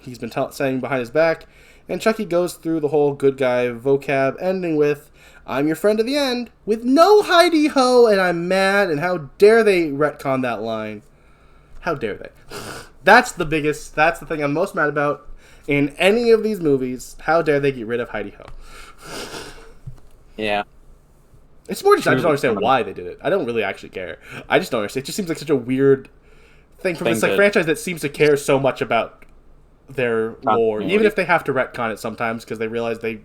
Speaker 1: he's been saying behind his back, and Chucky goes through the whole good guy vocab, ending with "I'm your friend to the end," with no hidey ho, and I'm mad, and how dare they retcon that line? How dare they? That's the thing I'm most mad about in any of these movies. How dare they get rid of hidey ho?
Speaker 2: Yeah.
Speaker 1: It's more just I just don't understand why they did it. I don't really actually care. I just don't understand. It just seems like such a weird thing from this franchise that seems to care so much about their lore, even if they have to retcon it sometimes because they realize they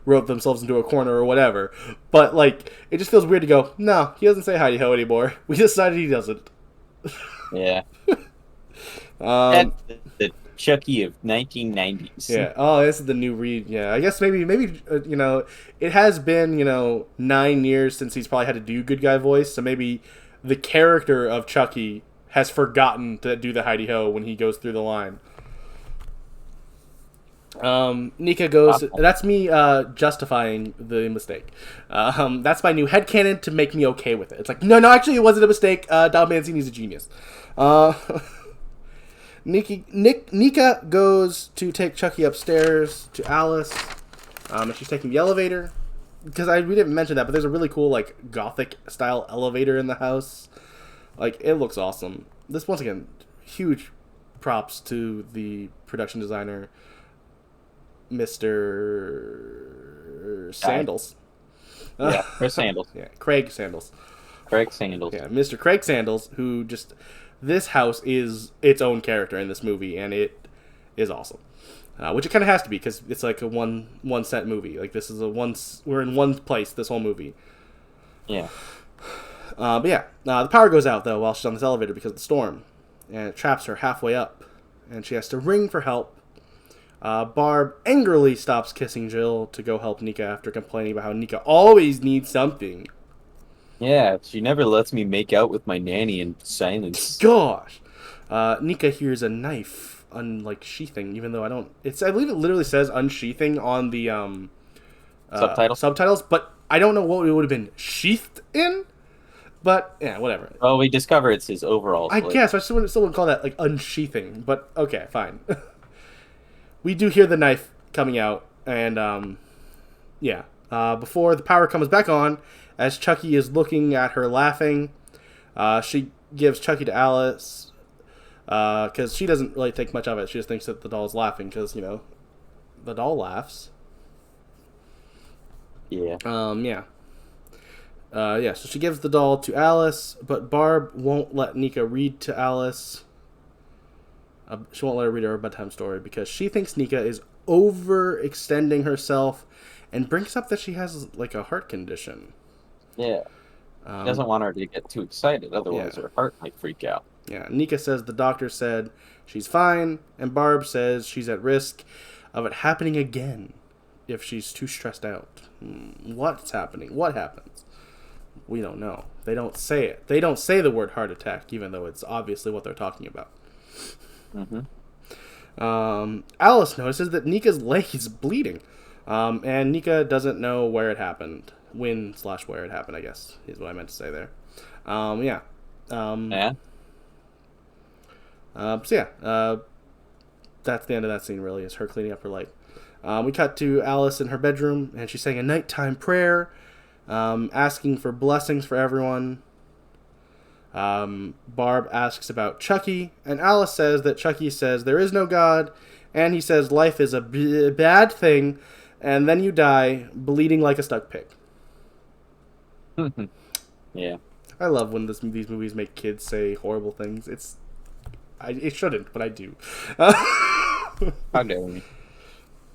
Speaker 1: wrote themselves into a corner or whatever. But it just feels weird to go, no, he doesn't say hidey ho anymore. We decided he doesn't.
Speaker 2: Yeah. That's the Chucky of 1990s.
Speaker 1: Yeah. Oh, this is the new read. Yeah. I guess maybe it has been 9 years since he's probably had to do good guy voice, so maybe the character of Chucky has forgotten to do the hidey ho when he goes through the line. Nika goes, that's me justifying the mistake. That's my new headcanon to make me okay with it. It's like, no, actually it wasn't a mistake. Don Mancini's a genius. Nika goes to take Chucky upstairs to Alice, and she's taking the elevator. Because we didn't mention that, but there's a really cool, gothic style elevator in the house. It looks awesome. This, once again, huge props to the production designer, Mr. Sandals.
Speaker 2: Yeah, Chris Sandals.
Speaker 1: Yeah, Craig Sandals.
Speaker 2: Craig Sandals.
Speaker 1: Yeah, Mr. Craig Sandals, who just... This house is its own character in this movie, and it is awesome. Which it kind of has to be, because it's like a one set movie. This is we're in one place this whole movie.
Speaker 2: Yeah.
Speaker 1: But yeah, the power goes out, though, while she's on this elevator because of the storm. And it traps her halfway up. And she has to ring for help. Barb angrily stops kissing Jill to go help Nika after complaining about how Nika always needs something.
Speaker 2: Yeah, she never lets me make out with my nanny in silence.
Speaker 1: Gosh. Nika hears a knife sheathing, even though I believe it literally says unsheathing on the subtitles, but I don't know what it would have been sheathed in. But yeah, whatever.
Speaker 2: Well, we discover it's his overalls.
Speaker 1: I guess I still wouldn't call that unsheathing, but okay, fine. We do hear the knife coming out, and before the power comes back on, as Chucky is looking at her laughing, she gives Chucky to Alice, because she doesn't really think much of it. She just thinks that the doll is laughing, because, the doll laughs.
Speaker 2: Yeah.
Speaker 1: So she gives the doll to Alice, but Barb won't let Nika read to Alice. She won't let her read her bedtime story because she thinks Nika is overextending herself and brings up that she has, a heart condition.
Speaker 2: Yeah. She doesn't want her to get too excited, otherwise her heart might freak out.
Speaker 1: Yeah, Nika says the doctor said she's fine, and Barb says she's at risk of it happening again if she's too stressed out. What's happening? What happens? We don't know. They don't say it. They don't say the word heart attack, even though it's obviously what they're talking about.
Speaker 2: Mm-hmm.
Speaker 1: Alice notices that Nika's leg is bleeding. And Nika doesn't know where it happened. When/where it happened, I guess, is what I meant to say there. Yeah.
Speaker 2: Yeah.
Speaker 1: That's the end of that scene, really, is her cleaning up her leg. We cut to Alice in her bedroom, and she's saying a nighttime prayer, asking for blessings for everyone. Barb asks about Chucky, and Alice says that Chucky says there is no God, and he says life is a bad thing, and then you die bleeding like a stuck pig.
Speaker 2: Yeah.
Speaker 1: I love when these movies make kids say horrible things. It shouldn't, but I do.
Speaker 2: How dare we?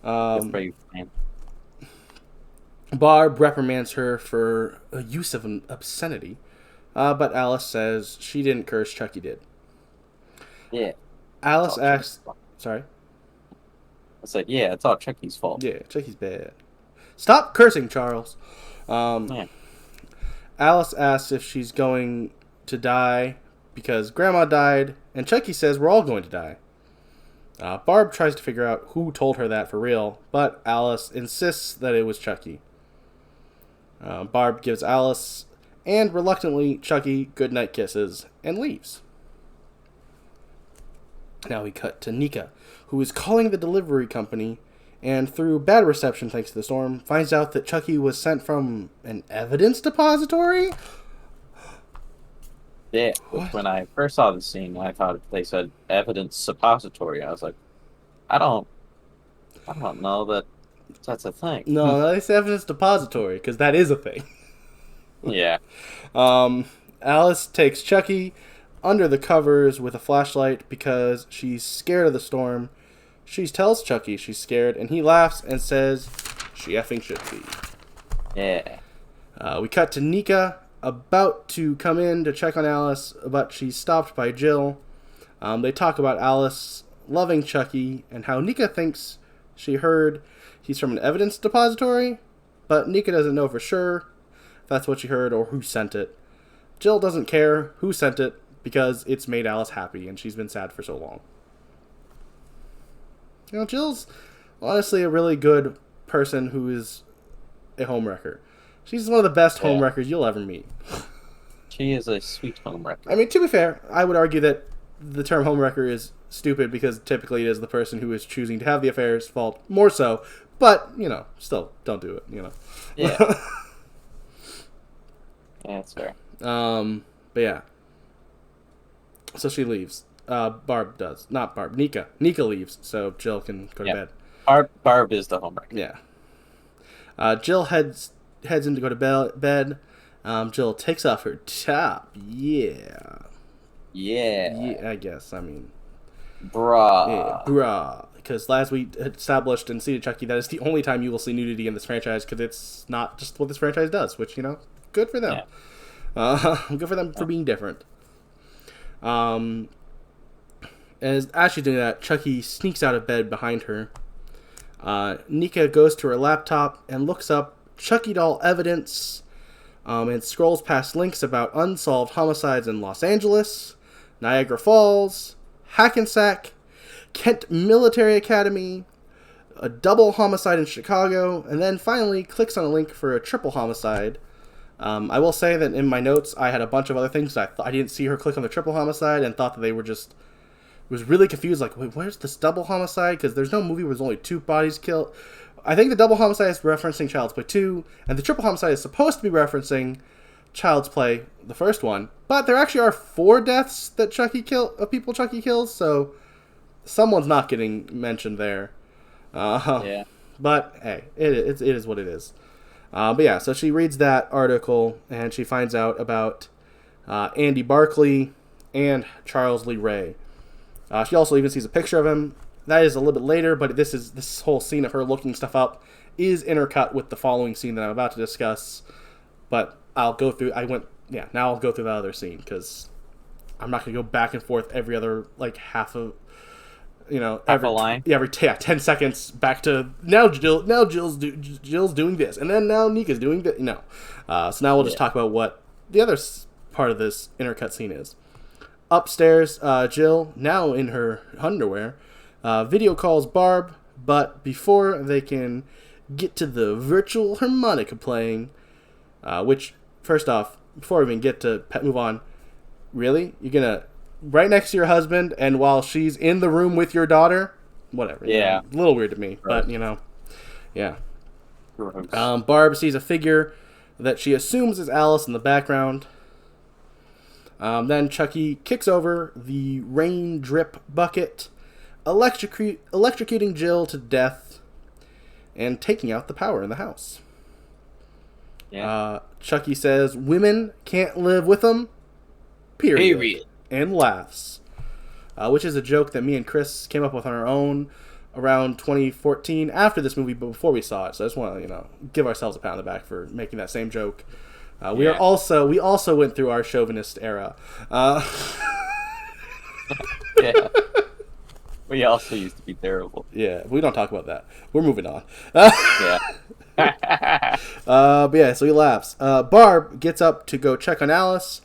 Speaker 2: That's pretty fine.
Speaker 1: Barb reprimands her for a use of an obscenity, but Alice says she didn't curse, Chucky did.
Speaker 2: Yeah.
Speaker 1: Alice asks... Sorry?
Speaker 2: I said, yeah, it's all Chucky's fault.
Speaker 1: Yeah, Chucky's bad. Stop cursing, Charles.
Speaker 2: Yeah.
Speaker 1: Alice asks if she's going to die because Grandma died, and Chucky says we're all going to die. Barb tries to figure out who told her that for real, but Alice insists that it was Chucky. Barb gives Alice, and reluctantly Chucky, goodnight kisses, and leaves. Now we cut to Nika, who is calling the delivery company, and through bad reception thanks to the storm, finds out that Chucky was sent from an evidence depository?
Speaker 2: Yeah, when I first saw the scene, I thought they said evidence suppository. I was like, I don't know that that's a thing.
Speaker 1: No, it's evidence depository, because that is a thing.
Speaker 2: Yeah.
Speaker 1: Alice takes Chucky under the covers with a flashlight because she's scared of the storm. She tells Chucky she's scared, and he laughs and says she effing should be.
Speaker 2: Yeah.
Speaker 1: We cut to Nika about to come in to check on Alice, but she's stopped by Jill. They talk about Alice loving Chucky and how Nika thinks she heard he's from an evidence depository, but Nika doesn't know for sure if that's what she heard or who sent it. Jill doesn't care who sent it because it's made Alice happy and she's been sad for so long. You know, Jill's honestly a really good person who is a homewrecker. She's one of the best homewreckers you'll ever meet.
Speaker 2: She is a sweet homewrecker.
Speaker 1: I mean, to be fair, I would argue that the term homewrecker is stupid because typically it is the person who is choosing to have the affair's fault more so. But, you know, still, don't do it, you know.
Speaker 2: Yeah. Yeah, that's fair.
Speaker 1: But yeah. So she leaves. Barb does. Not Barb. Nika. Nika leaves, so Jill can go to bed.
Speaker 2: Barb is the homewrecker.
Speaker 1: Yeah. Jill heads in to go to bed. Jill takes off her top. Yeah. Yeah, I guess. I mean...
Speaker 2: Brah.
Speaker 1: Yeah, brah. Because as we established in Seed of Chucky, that is the only time you will see nudity in this franchise, because it's not just what this franchise does, which, you know, good for them. Yeah. Good for them for being different. As she's doing that, Chucky sneaks out of bed behind her. Nika goes to her laptop and looks up Chucky doll evidence and scrolls past links about unsolved homicides in Los Angeles, Niagara Falls, Hackensack, Kent Military Academy, a double homicide in Chicago, and then finally clicks on a link for a triple homicide. I will say that in my notes I had a bunch of other things. I didn't see her click on the triple homicide and thought that they were just... was really confused, like, wait, where's this double homicide? Because there's no movie where there's only 2 bodies killed. I think the double homicide is referencing Child's Play 2, and the triple homicide is supposed to be referencing Child's Play, the first one. But there actually are 4 deaths that people Chucky kills, so someone's not getting mentioned there.
Speaker 2: Yeah.
Speaker 1: But, hey, it is what it is. But yeah, so she reads that article, and she finds out about Andy Barkley and Charles Lee Ray. She also even sees a picture of him. That is a little bit later, but this whole scene of her looking stuff up is intercut with the following scene that I'm about to discuss. But I'll go through. Now I'll go through that other scene because I'm not going to go back and forth every other half a line. Yeah, every 10 seconds back to now. Jill's doing this, and then now Nika's doing that. No, so now we'll just talk about what the other part of this intercut scene is. Upstairs, Jill, now in her underwear, video calls Barb, but before they can get to the virtual harmonica playing, which, first off, before we even get to move on, really? You're going to, right next to your husband, and while she's in the room with your daughter? Whatever.
Speaker 2: Yeah.
Speaker 1: A little weird to me,
Speaker 2: right.
Speaker 1: But, yeah.
Speaker 2: Gross.
Speaker 1: Barb sees a figure that she assumes is Alice in the background. Then Chucky kicks over the rain drip bucket, electrocuting Jill to death and taking out the power in the house.
Speaker 2: Yeah.
Speaker 1: Chucky says, "Women can't live with them, period. And laughs. Which is a joke that me and Chris came up with on our own around 2014 after this movie, but before we saw it. So I just want to, give ourselves a pat on the back for making that same joke. We also went through our chauvinist era.
Speaker 2: Yeah. We also used to be terrible.
Speaker 1: Yeah, we don't talk about that. We're moving on.
Speaker 2: Yeah.
Speaker 1: But yeah, so he laughs. Barb gets up to go check on Alice,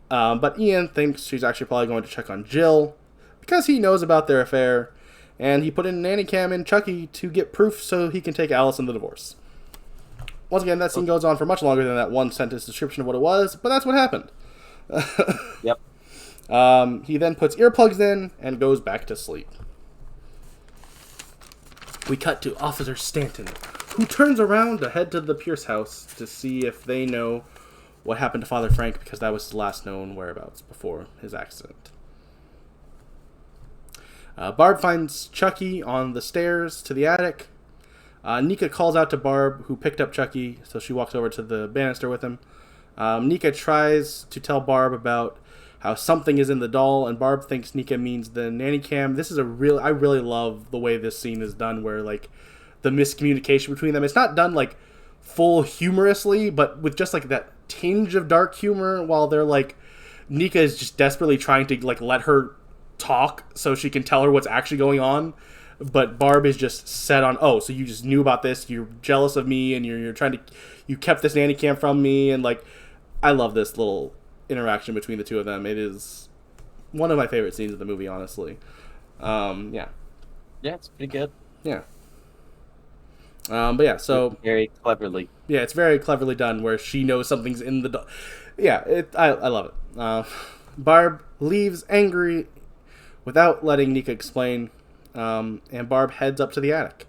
Speaker 1: but Ian thinks she's actually probably going to check on Jill because he knows about their affair, and he put in a nanny cam in Chucky to get proof so he can take Alice in the divorce. Once again, that scene goes on for much longer than that one sentence description of what it was, but that's what happened.
Speaker 2: Yep.
Speaker 1: He then puts earplugs in and goes back to sleep. We cut to Officer Stanton, who turns around to head to the Pierce house to see if they know what happened to Father Frank, because that was his last known whereabouts before his accident. Barb finds Chucky on the stairs to the attic. Nika calls out to Barb, who picked up Chucky, so she walks over to the banister with him. Nika tries to tell Barb about how something is in the doll, and Barb thinks Nika means the nanny cam. This is I really love the way this scene is done, where, like, the miscommunication between them. It's not done, like, full humorously, but with just, like, that tinge of dark humor, while they're, like, Nika is just desperately trying to, like, let her talk so she can tell her what's actually going on. But Barb is just set on, oh, so you just knew about this, you're jealous of me, and you're trying to, you kept this nanny cam from me, and, like, I love this little interaction between the two of them. It is one of my favorite scenes of the movie, honestly. Yeah.
Speaker 2: Yeah, it's pretty good.
Speaker 1: Yeah. But yeah, so...
Speaker 2: Very cleverly.
Speaker 1: Yeah, it's very cleverly done, where she knows something's in the... Yeah, I love it. Barb leaves angry without letting Nika explain, and Barb heads up to the attic.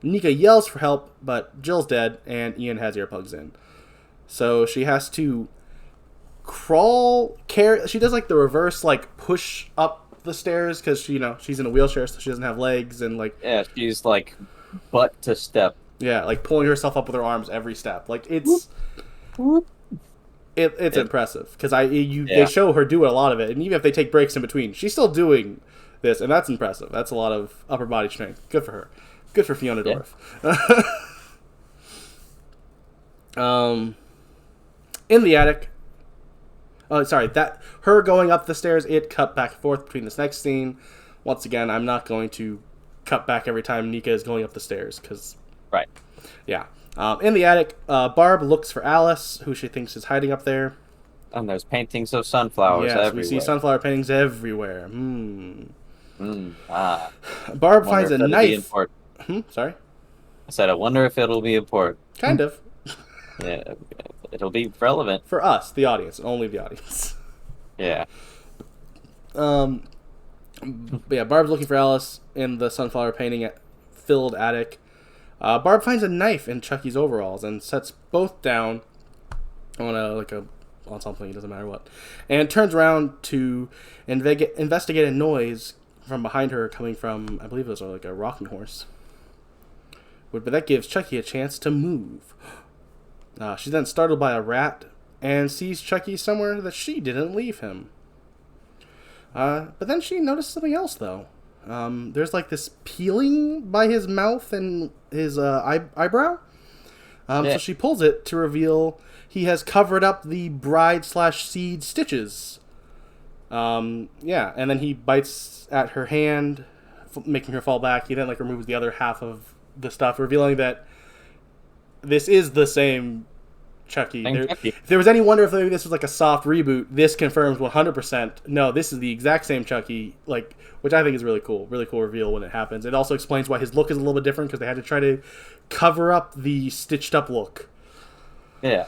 Speaker 1: Nika yells for help, but Jill's dead, and Ian has earplugs in. So she has to she does, like, the reverse, like, push up the stairs, because she's in a wheelchair, so she doesn't have legs, and, like...
Speaker 2: Yeah, she's, like, butt to step.
Speaker 1: Yeah, like, pulling herself up with her arms every step. Like, it's... It's impressive, because they show her do a lot of it, and even if they take breaks in between, she's still doing this, and that's impressive. That's a lot of upper body strength. Good for her. Good for Fiona Dorff. In the attic... Oh, sorry, her going up the stairs, it cut back and forth between this next scene. Once again, I'm not going to cut back every time Nika is going up the stairs, because...
Speaker 2: Right.
Speaker 1: Yeah. In the attic, Barb looks for Alice, who she thinks is hiding up there.
Speaker 2: And there's paintings of sunflowers everywhere.
Speaker 1: We see sunflower paintings everywhere.
Speaker 2: Barb
Speaker 1: finds a knife. Sorry?
Speaker 2: I said, I wonder if it'll be important.
Speaker 1: Kind of.
Speaker 2: Yeah, it'll be relevant.
Speaker 1: For us, the audience, only the audience.
Speaker 2: Yeah.
Speaker 1: But yeah, Barb's looking for Alice in the sunflower painting filled attic. Barb finds a knife in Chucky's overalls and sets both down on something, it doesn't matter what, and turns around to investigate a noise from behind her coming from, I believe it was like a rocking horse. But that gives Chucky a chance to move. She's then startled by a rat and sees Chucky somewhere that she didn't leave him. But then she noticed something else, though. There's like this peeling by his mouth and his eyebrow. So she pulls it to reveal he has covered up the bride/seed stitches. And then he bites at her hand, making her fall back. He then removes the other half of the stuff, revealing that this is the same Chucky.
Speaker 2: And
Speaker 1: If there was any wonder if maybe this was like a soft reboot, this confirms 100%. No, this is the exact same Chucky, like, which I think is really cool. Really cool reveal when it happens. It also explains why his look is a little bit different because they had to try to cover up the stitched up look.
Speaker 2: Yeah.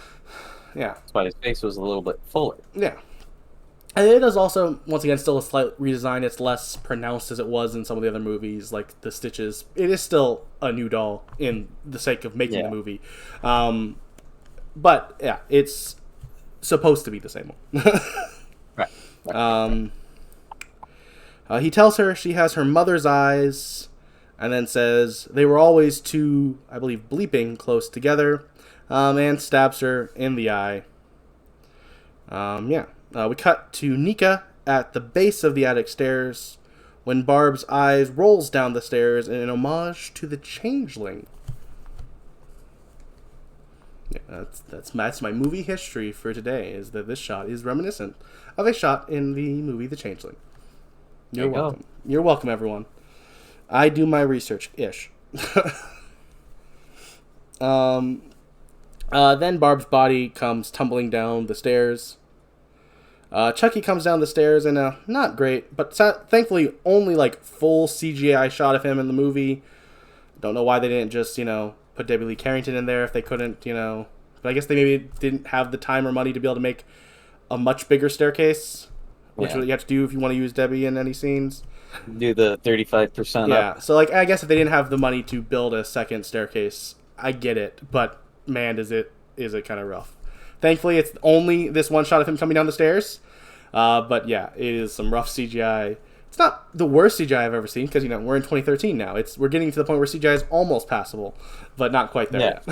Speaker 1: Yeah.
Speaker 2: That's why his face was a little bit fuller.
Speaker 1: Yeah. And it is also, once again, still a slight redesign. It's less pronounced as it was in some of the other movies, like the stitches. It is still a new doll in the sake of making the movie. But, yeah, it's supposed to be the same one.
Speaker 2: Right.
Speaker 1: He tells her she has her mother's eyes, and then says they were always too, I believe, bleeping close together, and stabs her in the eye. We cut to Nika at the base of the attic stairs when Barb's eyes rolls down the stairs in an homage to the Changeling. Yeah, that's my movie history for today, is that this shot is reminiscent of a shot in the movie The Changeling. You're welcome. You're welcome, everyone. I do my research-ish. Then Barb's body comes tumbling down the stairs. Chucky comes down the stairs in a not great, but thankfully only like full CGI shot of him in the movie. Don't know why they didn't just, put Debbie Lee Carrington in there if they couldn't, But I guess they maybe didn't have the time or money to be able to make a much bigger staircase, which is what you have to do if you want to use Debbie in any scenes.
Speaker 2: Do the 35% up.
Speaker 1: Yeah, so like I guess if they didn't have the money to build a second staircase, I get it, but man, is it kind of rough. Thankfully, it's only this one shot of him coming down the stairs. But yeah, it is some rough CGI. It's not the worst CGI I've ever seen because we're in 2013 now. We're getting to the point where CGI is almost passable, but not quite there yet.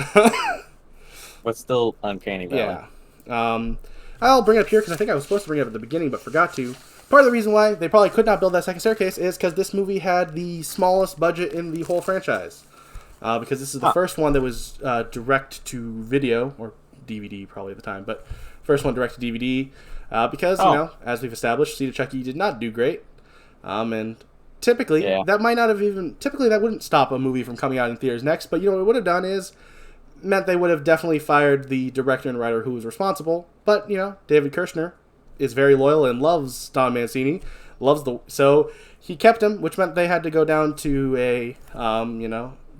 Speaker 2: But still uncanny valley.
Speaker 1: Yeah. I'll bring it up here because I think I was supposed to bring it up at the beginning, but forgot to. Part of the reason why they probably could not build that second staircase is because this movie had the smallest budget in the whole franchise. Because this is the first one that was direct to video, or DVD probably at the time, but first one direct to DVD. Because, as we've established, Seed of Chucky did not do great. And typically, that wouldn't stop a movie from coming out in theaters next, but what it would have done is meant they would have definitely fired the director and writer who was responsible. But, David Kirshner is very loyal and loves Don Mancini, so he kept him, which meant they had to go down to a,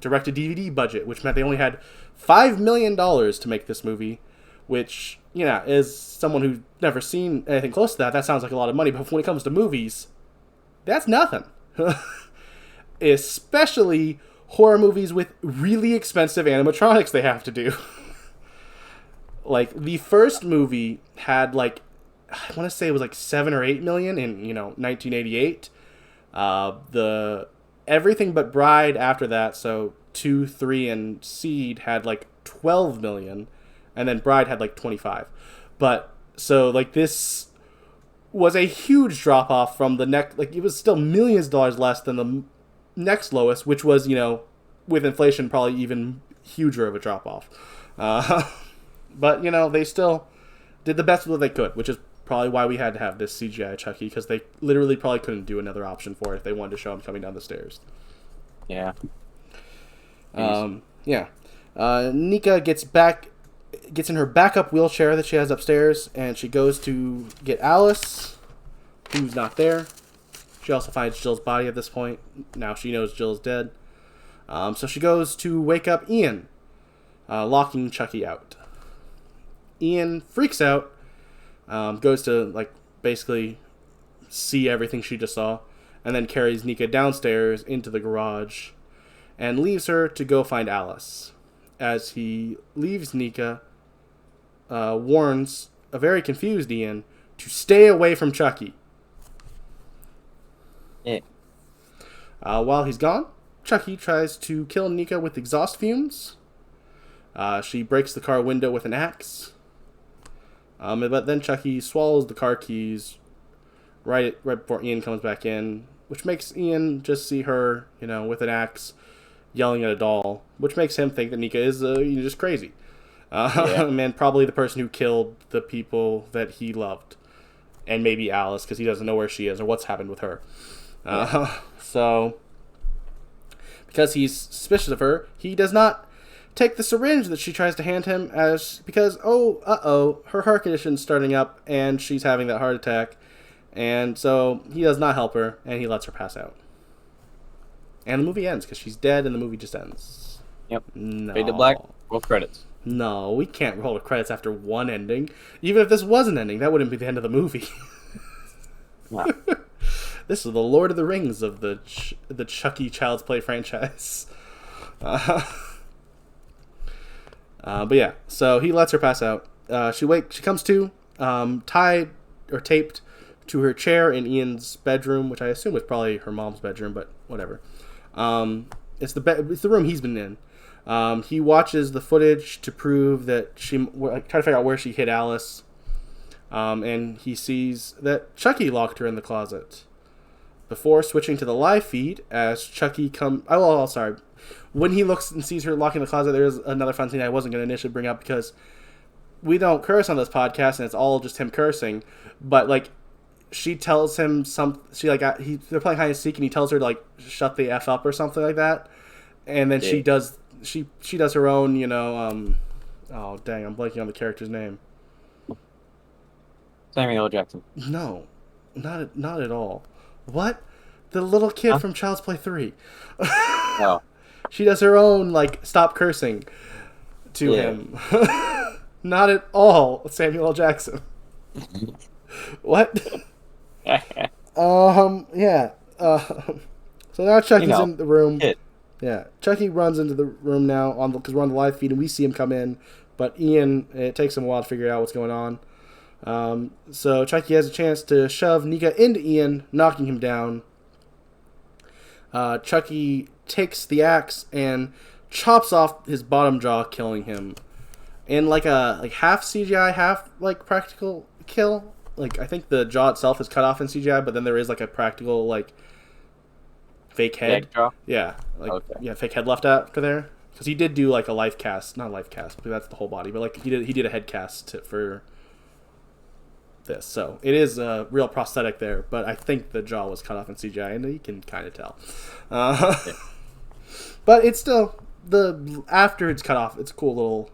Speaker 1: direct-to-DVD budget, which meant they only had $5 million to make this movie, which, as someone who's never seen anything close to that sounds like a lot of money, but when it comes to movies, that's nothing. Especially horror movies with really expensive animatronics they have to do. Like, the first movie had, I want to say it was like 7 or 8 million in, 1988. The Everything But Bride after that, so 2, 3, and Seed had 12 million, and then Bride had 25. But, so, this was a huge drop-off from the next, it was still millions of dollars less than the next lowest, which was, with inflation, probably even huger of a drop-off. But, they still did the best of what they could, which is probably why we had to have this CGI Chucky, because they literally probably couldn't do another option for it if they wanted to show him coming down the stairs.
Speaker 2: Yeah.
Speaker 1: Nika gets in her backup wheelchair that she has upstairs, and she goes to get Alice, who's not there. She also finds Jill's body at this point. Now she knows Jill's dead. So she goes to wake up Ian, locking Chucky out. Ian freaks out, goes to, basically see everything she just saw, and then carries Nika downstairs into the garage and leaves her to go find Alice. As he leaves Nika, warns a very confused Ian to stay away from Chucky.
Speaker 2: Yeah.
Speaker 1: While he's gone, Chucky tries to kill Nika with exhaust fumes. She breaks the car window with an axe. But then Chucky swallows the car keys right before Ian comes back in, which makes Ian just see her, with an axe, yelling at a doll, which makes him think that Nika is just crazy. And probably the person who killed the people that he loved. And maybe Alice, because he doesn't know where she is or what's happened with her. So, because he's suspicious of her, he does not take the syringe that she tries to hand him because her heart condition's starting up and she's having that heart attack, and so he does not help her and he lets her pass out. And the movie ends because she's dead and the movie just ends.
Speaker 2: Yep.
Speaker 1: No.
Speaker 2: Fade to black. Roll credits.
Speaker 1: No, we can't roll the credits after one ending. Even if this was an ending, that wouldn't be the end of the movie.
Speaker 2: Wow.
Speaker 1: This is the Lord of the Rings of the Chucky Child's Play franchise. But yeah, so he lets her pass out. She comes to, tied or taped to her chair in Ian's bedroom, which I assume was probably her mom's bedroom, but whatever. It's the room he's been in. He watches the footage to prove that try to figure out where she hid Alice. And he sees that Chucky locked her in the closet. Before switching to the live feed, as Chucky when he looks and sees her locking the closet, there's another fun thing I wasn't going to initially bring up because we don't curse on this podcast and it's all just him cursing. But like, she tells him they're playing hide and seek and he tells her to like shut the F up or something like that. And then she does her own, oh dang, I'm blanking on the character's name.
Speaker 2: Samuel L. Jackson.
Speaker 1: No, not at all. What? The little kid from Child's Play 3.
Speaker 2: Oh.
Speaker 1: She does her own, like, stop cursing to him. Not at all Samuel L. Jackson. What? Yeah. So now Chucky's in the room.
Speaker 2: Kid.
Speaker 1: Yeah. Chucky runs into the room now because we're on the live feed and we see him come in. But Ian, it takes him a while to figure out what's going on. So Chucky has a chance to shove Nika into Ian, knocking him down. Chucky takes the axe and chops off his bottom jaw, killing him. In like a half CGI, half like practical kill. Like I think the jaw itself is cut off in CGI, but then there is like a practical like fake head.
Speaker 2: Jaw?
Speaker 1: Yeah, fake head left after there. Because he did do like a life cast, not a life cast, because that's the whole body, but like he did a head cast for this, so it is a real prosthetic there, but I think the jaw was cut off in CGI, and you can kind of tell. But it's still after it's cut off, it's a cool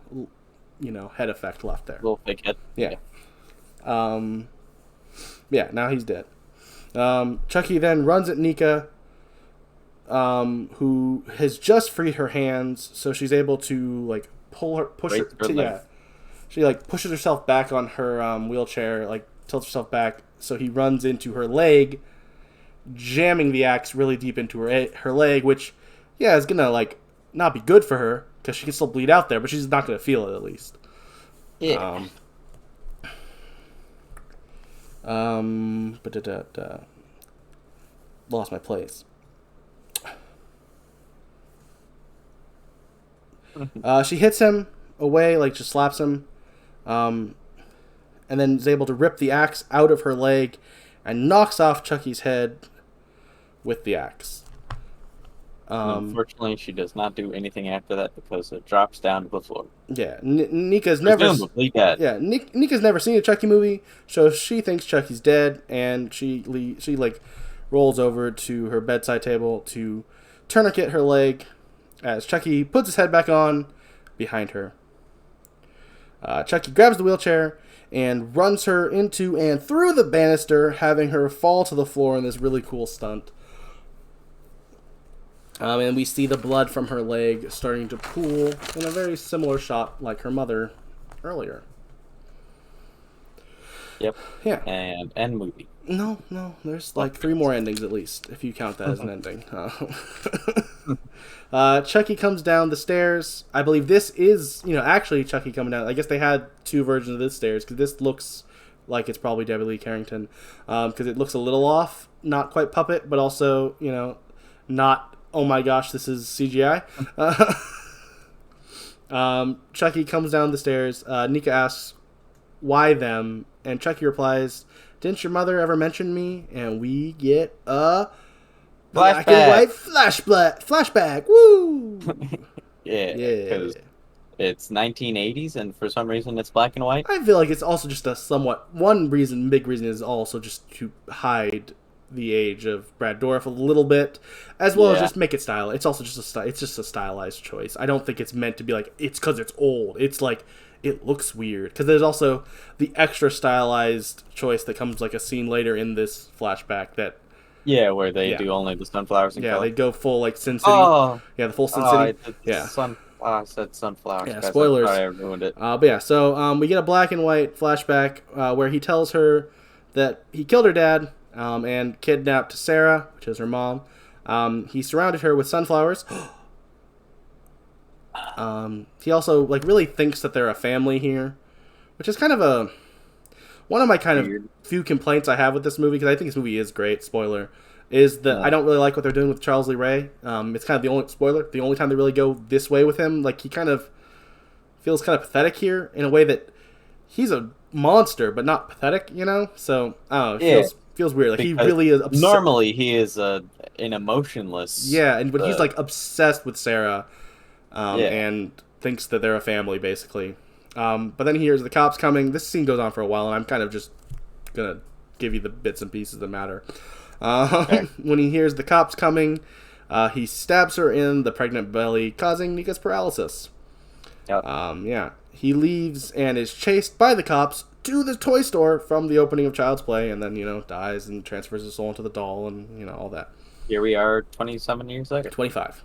Speaker 1: little, head effect left there.
Speaker 2: Little fake head.
Speaker 1: Yeah. Now he's dead. Chucky then runs at Nika, who has just freed her hands, so she's able to like push her. She like pushes herself back on her wheelchair, like tilts herself back. So he runs into her leg, jamming the axe really deep into her leg, which is gonna like not be good for her because she can still bleed out there, but she's not gonna feel it at least.
Speaker 2: Yeah.
Speaker 1: Lost my place. She hits him away, like just slaps him. And then is able to rip the axe out of her leg and knocks off Chucky's head with the axe.
Speaker 2: Unfortunately, she does not do anything after that because it drops down to the floor.
Speaker 1: Yeah, Nika's never.
Speaker 2: Dead.
Speaker 1: Yeah, Nika's never seen a Chucky movie, so she thinks Chucky's dead, and she like rolls over to her bedside table to tourniquet her leg as Chucky puts his head back on behind her. Chucky grabs the wheelchair and runs her into and through the banister, having her fall to the floor in this really cool stunt. And we see the blood from her leg starting to pool in a very similar shot like her mother earlier.
Speaker 2: Yep.
Speaker 1: Yeah.
Speaker 2: And end movie.
Speaker 1: No. There's like 3 more endings at least, if you count that as an ending. Chucky comes down the stairs. I believe this is, actually Chucky coming down. I guess they had 2 versions of this stairs, because this looks like it's probably Debbie Lee Carrington. Because it looks a little off. Not quite puppet, but also, not, oh my gosh, this is CGI. Chucky comes down the stairs. Nika asks, why them? And Chucky replies, didn't your mother ever mention me? And we get a black and white flashback. Woo!
Speaker 2: Yeah. Because it's 1980s, and for some reason it's black and white.
Speaker 1: I feel like it's also just a somewhat... big reason is also just to hide the age of Brad Dourif a little bit, as well as
Speaker 2: Yeah.
Speaker 1: just make it style. It's also just it's just a stylized choice. I don't think it's meant to be like it's because it's old. It's like it looks weird because there's also the extra stylized choice that comes like a scene later in this flashback that
Speaker 2: Yeah, where they
Speaker 1: Yeah.
Speaker 2: do only the sunflowers and color.
Speaker 1: they go full like Sin City.
Speaker 2: Oh,
Speaker 1: Yeah, the full Sin
Speaker 2: oh,
Speaker 1: City. Yeah.
Speaker 2: I said sunflowers.
Speaker 1: Yeah,
Speaker 2: guys. I'm
Speaker 1: spoilers.
Speaker 2: sorry I ruined it.
Speaker 1: But yeah, so we get a black and white flashback where he tells her that he killed her dad and kidnapped Sarah, which is her mom. He surrounded her with sunflowers. He also like really thinks that they're a family here, which is kind of one of my kind
Speaker 2: Weird.
Speaker 1: of few complaints I have with this movie, because I think this movie is great. Spoiler. Is that I don't really like what they're doing with Charles Lee Ray. It's kind of the only time they really go this way with him. Like he kind of feels kind of pathetic here in a way that he's a monster, but not pathetic, you know? So, I don't know, it feels weird. Like, he
Speaker 2: Because
Speaker 1: really is
Speaker 2: normally he is an emotionless.
Speaker 1: Yeah, but he's, like, obsessed with Sarah and thinks that they're a family, basically. But then he hears the cops coming. This scene goes on for a while, and I'm kind of just going to give you the bits and pieces that matter. When he hears the cops coming, he stabs her in the pregnant belly, causing Nika's paralysis.
Speaker 2: Yep.
Speaker 1: He leaves and is chased by the cops to the toy store from the opening of Child's Play, and then, dies and transfers his soul into the doll and, all that.
Speaker 2: Here we are 27 years later.
Speaker 1: 25.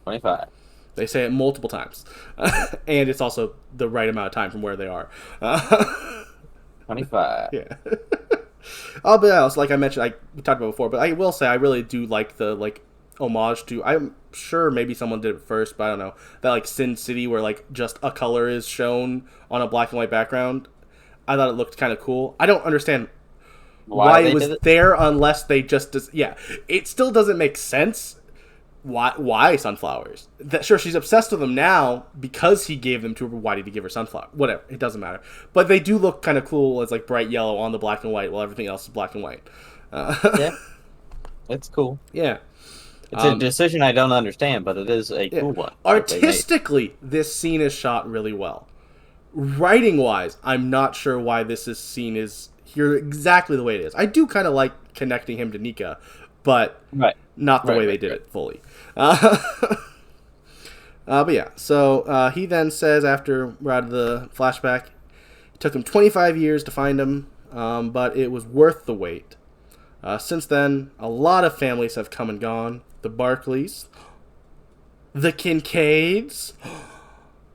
Speaker 2: 25.
Speaker 1: They say it multiple times. And it's also the right amount of time from where they are.
Speaker 2: 25.
Speaker 1: Yeah. But else, like I mentioned, we talked about before, but I will say I really do like the, homage to, I'm sure maybe someone did it first, but I don't know, that Sin City where just a color is shown on a black and white background. I thought it looked kind of cool. I don't understand why it was there unless they just it still doesn't make sense. Why sunflowers? Sure, she's obsessed with them now because he gave them to her. Why did he give her sunflower? Whatever, it doesn't matter. But they do look kind of cool as bright yellow on the black and white while everything else is black and white.
Speaker 2: Yeah, it's cool.
Speaker 1: Yeah.
Speaker 2: It's a decision I don't understand, but it is a cool one.
Speaker 1: Artistically, this scene is shot really well. Writing-wise, I'm not sure why this scene is here exactly the way it is. I do kind of like connecting him to Nika, but not the way they did it fully. But yeah, so he then says after we're out of the flashback, it took him 25 years to find him, but it was worth the wait. Since then, a lot of families have come and gone. The Barclays, the Kincaids,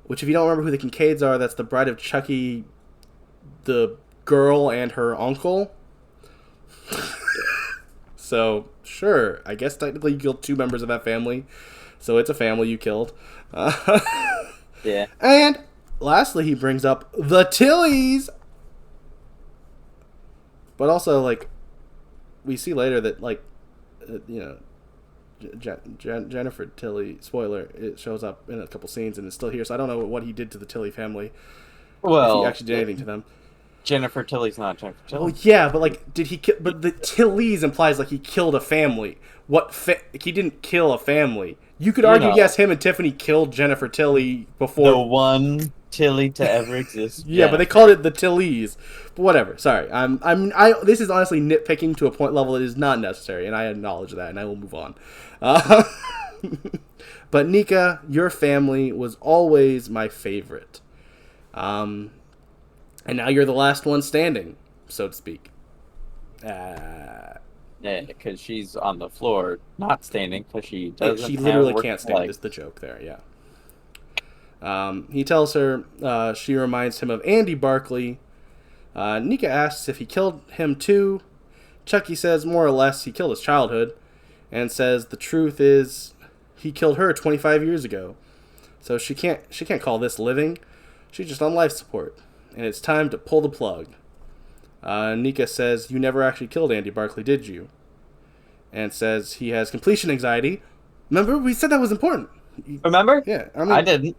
Speaker 1: which if you don't remember who the Kincaids are, that's the bride of Chucky, the girl, and her uncle. So, sure, I guess technically you killed two members of that family, so it's a family you killed.
Speaker 2: Yeah.
Speaker 1: And lastly, he brings up the Tillies. But also, we see later that, Jennifer Tilly, spoiler, it shows up in a couple scenes and is still here, so I don't know what he did to the Tilly family. Well, if he actually did anything to them.
Speaker 2: Jennifer Tilly's not Jennifer Tilly.
Speaker 1: Well, yeah, but did he kill? But the Tillys implies he killed a family. He didn't kill a family. You could argue, yes, him and Tiffany killed Jennifer Tilly before.
Speaker 2: The one Tilly to ever exist.
Speaker 1: Yeah, but they called it the Tillys. But whatever. Sorry, this is honestly nitpicking to a point level that is not necessary, and I acknowledge that, and I will move on. But Nika, your family was always my favorite. And now you're the last one standing, so to speak.
Speaker 2: Yeah, because she's on the floor, not standing, because she doesn't.
Speaker 1: She literally can't stand. Is the joke there? Yeah. He tells her she reminds him of Andy Barkley. Nika asks if he killed him too. Chucky says more or less he killed his childhood, and says the truth is he killed her 25 years ago. So she can't call this living. She's just on life support, and it's time to pull the plug. Nika says, "You never actually killed Andy Barkley, did you?" And says he has completion anxiety. Remember, we said that was important.
Speaker 2: Remember?
Speaker 1: Yeah,
Speaker 2: I didn't.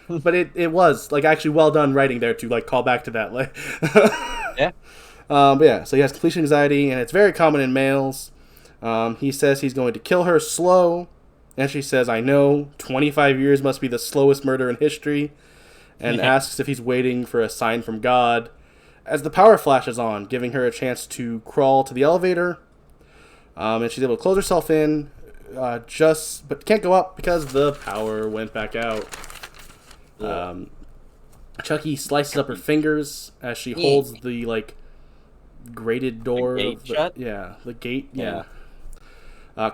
Speaker 1: But it was actually well done writing there to call back to that.
Speaker 2: Yeah.
Speaker 1: But yeah, so he has completion anxiety, and it's very common in males. He says he's going to kill her slow, and she says, "I know, 25 years must be the slowest murder in history," and asks if he's waiting for a sign from God. As the power flashes on, giving her a chance to crawl to the elevator. And she's able to close herself in, but can't go up because the power went back out. Chucky slices up her fingers as she holds the grated door.
Speaker 2: The gate shut?
Speaker 1: Yeah, the gate. Yeah.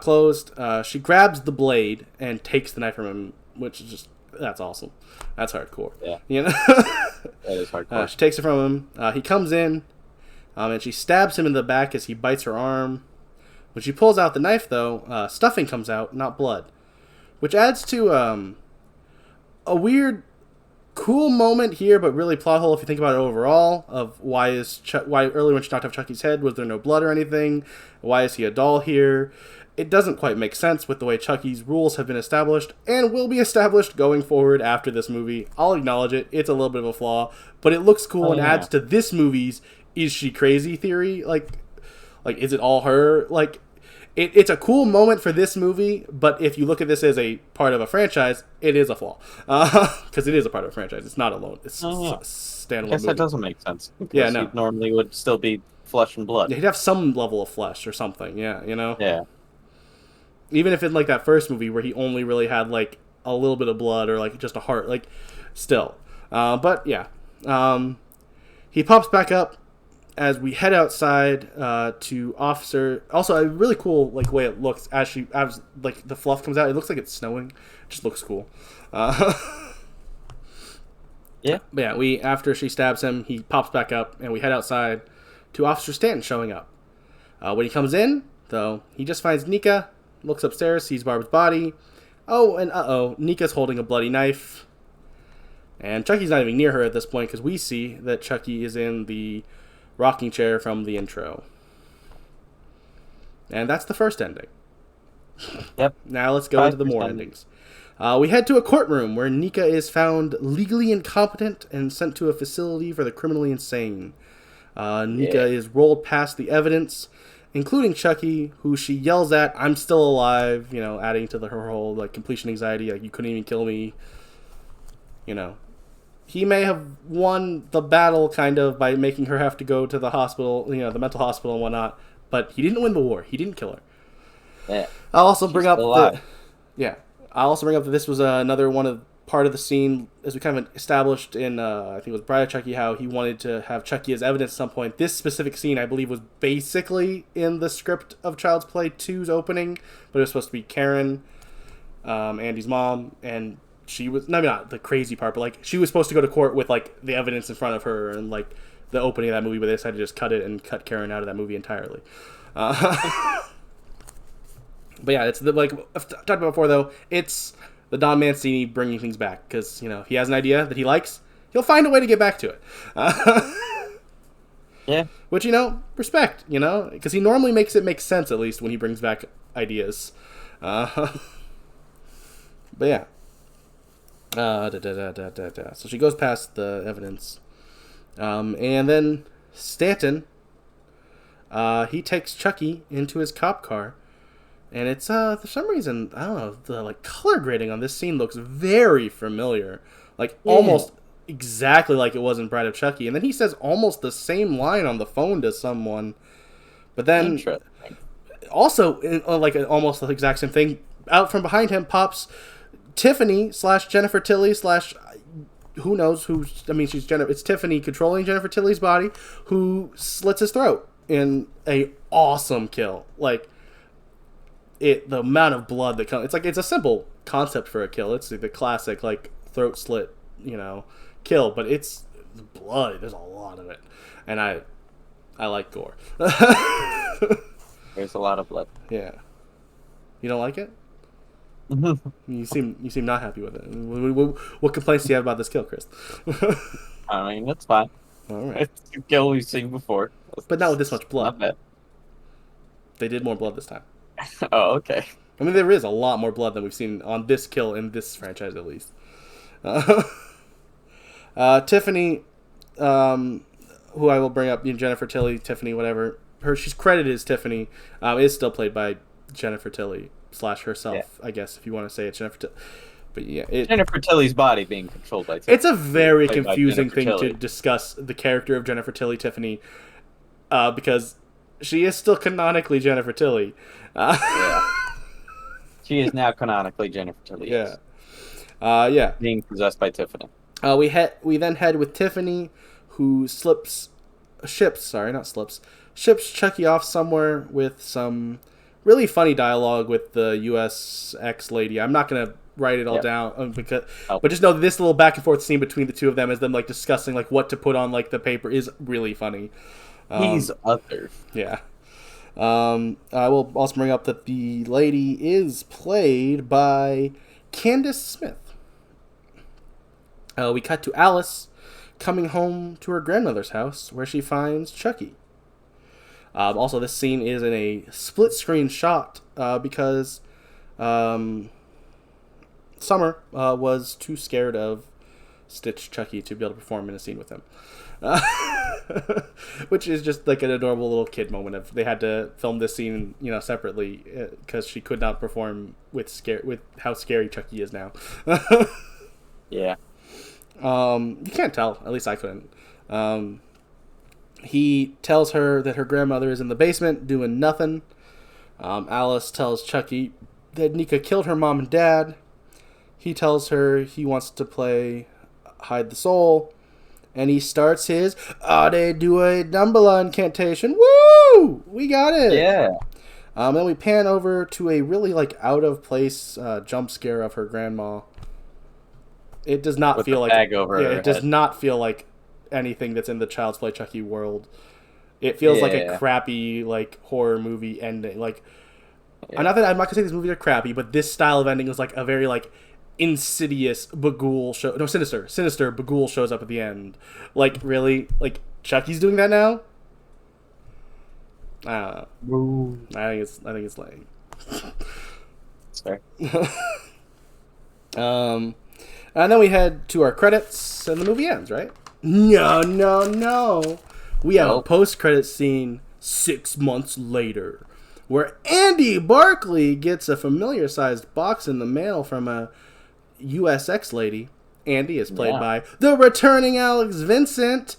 Speaker 1: Closed. She grabs the blade and takes the knife from him, which is that's awesome. That's hardcore.
Speaker 2: Yeah.
Speaker 1: You know?
Speaker 2: That is hardcore.
Speaker 1: She takes it from him. He comes in, and she stabs him in the back as he bites her arm. When she pulls out the knife, though, stuffing comes out, not blood, which adds to a weird, cool moment here, but really plot hole if you think about it overall. Of why earlier when she knocked off Chucky's head, was there no blood or anything? Why is he a doll here? It doesn't quite make sense with the way Chucky's rules have been established and will be established going forward after this movie. I'll acknowledge it. It's a little bit of a flaw, but it looks cool and adds to this movie's "is she crazy" theory. Like is it all her? It's a cool moment for this movie, but if you look at this as a part of a franchise, it is a flaw. Because it is a part of a franchise. It's not alone. It's a standalone
Speaker 2: I guess
Speaker 1: movie.
Speaker 2: that doesn't make sense.
Speaker 1: Yeah, no.
Speaker 2: He normally would still be flesh and blood.
Speaker 1: He'd have some level of flesh or something, yeah, you know?
Speaker 2: Yeah.
Speaker 1: Even if in that first movie where he only really had a little bit of blood or just a heart, still. But yeah. He pops back up as we head outside to Officer. Also, a really cool way it looks as the fluff comes out. It looks like it's snowing. It just looks cool.
Speaker 2: Yeah.
Speaker 1: But yeah, after she stabs him, he pops back up, and we head outside to Officer Stanton showing up. When he comes in, though, he just finds Nika, looks upstairs, sees Barb's body. Oh, and Nika's holding a bloody knife. And Chucky's not even near her at this point because we see that Chucky is in the rocking chair from the intro. And that's the first ending.
Speaker 2: Yep.
Speaker 1: Now let's go into the more endings. We head to a courtroom where Nika is found legally incompetent and sent to a facility for the criminally insane. Nika is rolled past the evidence, including Chucky, who she yells at, "I'm still alive," adding to her whole completion anxiety, you couldn't even kill me. He may have won the battle kind of by making her have to go to the hospital, the mental hospital and whatnot, but he didn't win the war. He didn't kill her.
Speaker 2: Yeah.
Speaker 1: I'll also bring up that this was another part of the scene, as we kind of established in, I think it was Bride of Chucky, how he wanted to have Chucky as evidence at some point. This specific scene, I believe, was basically in the script of Child's Play 2's opening, but it was supposed to be Karen, Andy's mom, and she was, not the crazy part, but she was supposed to go to court with the evidence in front of her and the opening of that movie, but they decided to just cut it and cut Karen out of that movie entirely. But yeah, it's I've talked about before, though, it's the Don Mancini bringing things back, because he has an idea that he likes, he'll find a way to get back to it.
Speaker 2: Yeah.
Speaker 1: Which, respect, because he normally makes it make sense, at least when he brings back ideas. But yeah. So she goes past the evidence, and then Stanton, he takes Chucky into his cop car, and it's for some reason, I don't know, the color grading on this scene looks very familiar, almost exactly like it was in Bride of Chucky. And then he says almost the same line on the phone to someone, but then also almost the exact same thing. Out from behind him pops Tiffany / Jennifer Tilly / who knows who. I mean, it's Tiffany controlling Jennifer Tilly's body, who slits his throat in a awesome kill. The amount of blood that comes. It's a simple concept for a kill. It's the classic throat slit, kill, but it's blood. There's a lot of it, and I like gore.
Speaker 2: There's a lot of blood.
Speaker 1: Yeah, you don't like it? You seem not happy with it. What complaints do you have about this kill, Chris?
Speaker 2: I mean, that's fine.
Speaker 1: All right.
Speaker 2: It's a kill we've seen before.
Speaker 1: But not with this much blood.
Speaker 2: Not bad.
Speaker 1: They did more blood this time.
Speaker 2: Oh, okay.
Speaker 1: I mean, there is a lot more blood than we've seen on this kill in this franchise, at least. Tiffany, who I will bring up, Jennifer Tilly, Tiffany, whatever. She's credited as Tiffany, is still played by Jennifer Tilly / herself, I guess, if you want to say it's Jennifer Tilly. But yeah,
Speaker 2: Jennifer Tilly's body being controlled by Tiffany.
Speaker 1: It's a very confusing thing to discuss the character of Jennifer Tilly, Tiffany, because she is still canonically Jennifer Tilly.
Speaker 2: Yeah. She is now canonically Jennifer Tilly.
Speaker 1: Yeah.
Speaker 2: Yes.
Speaker 1: Yeah.
Speaker 2: Being possessed by Tiffany.
Speaker 1: We then head with Tiffany, who ships Chucky off somewhere with some really funny dialogue with the USX lady. I'm not gonna write it all down but just know that this little back and forth scene between the two of them as them like discussing like what to put on like the paper is really funny.
Speaker 2: He's other.
Speaker 1: Yeah. I will also bring up that the lady is played by Candace Smith. We cut to Alice coming home to her grandmother's house where she finds Chucky. Also, this scene is in a split screen shot because Summer was too scared of Stitch Chucky to be able to perform in a scene with him. Which is just like an adorable little kid moment of they had to film this scene, separately because she could not perform with how scary Chucky is now.
Speaker 2: Yeah.
Speaker 1: You can't tell. At least I couldn't. He tells her that her grandmother is in the basement doing nothing. Alice tells Chucky that Nika killed her mom and dad. He tells her he wants to play Hide the Soul. And he starts his Ade Due Dumbala incantation. Woo! We got it!
Speaker 2: Yeah.
Speaker 1: Then we pan over to a really out of place jump scare of her grandma. It does not feel like
Speaker 2: bag over her
Speaker 1: it does
Speaker 2: head.
Speaker 1: not feel like anything that's in the Child's Play Chucky world. It feels like a crappy horror movie ending. I'm not gonna say these movies are crappy, but this style of ending is a very insidious Bagul show. No, sinister Bagul shows up at the end. Really, Chucky's doing that now. I think it's lame.
Speaker 2: That's fair.
Speaker 1: And then we head to our credits, and the movie ends, right? No. We have a post-credit scene 6 months later, where Andy Barkley gets a familiar-sized box in the mail from a USX lady. Andy is played by the returning Alex Vincent.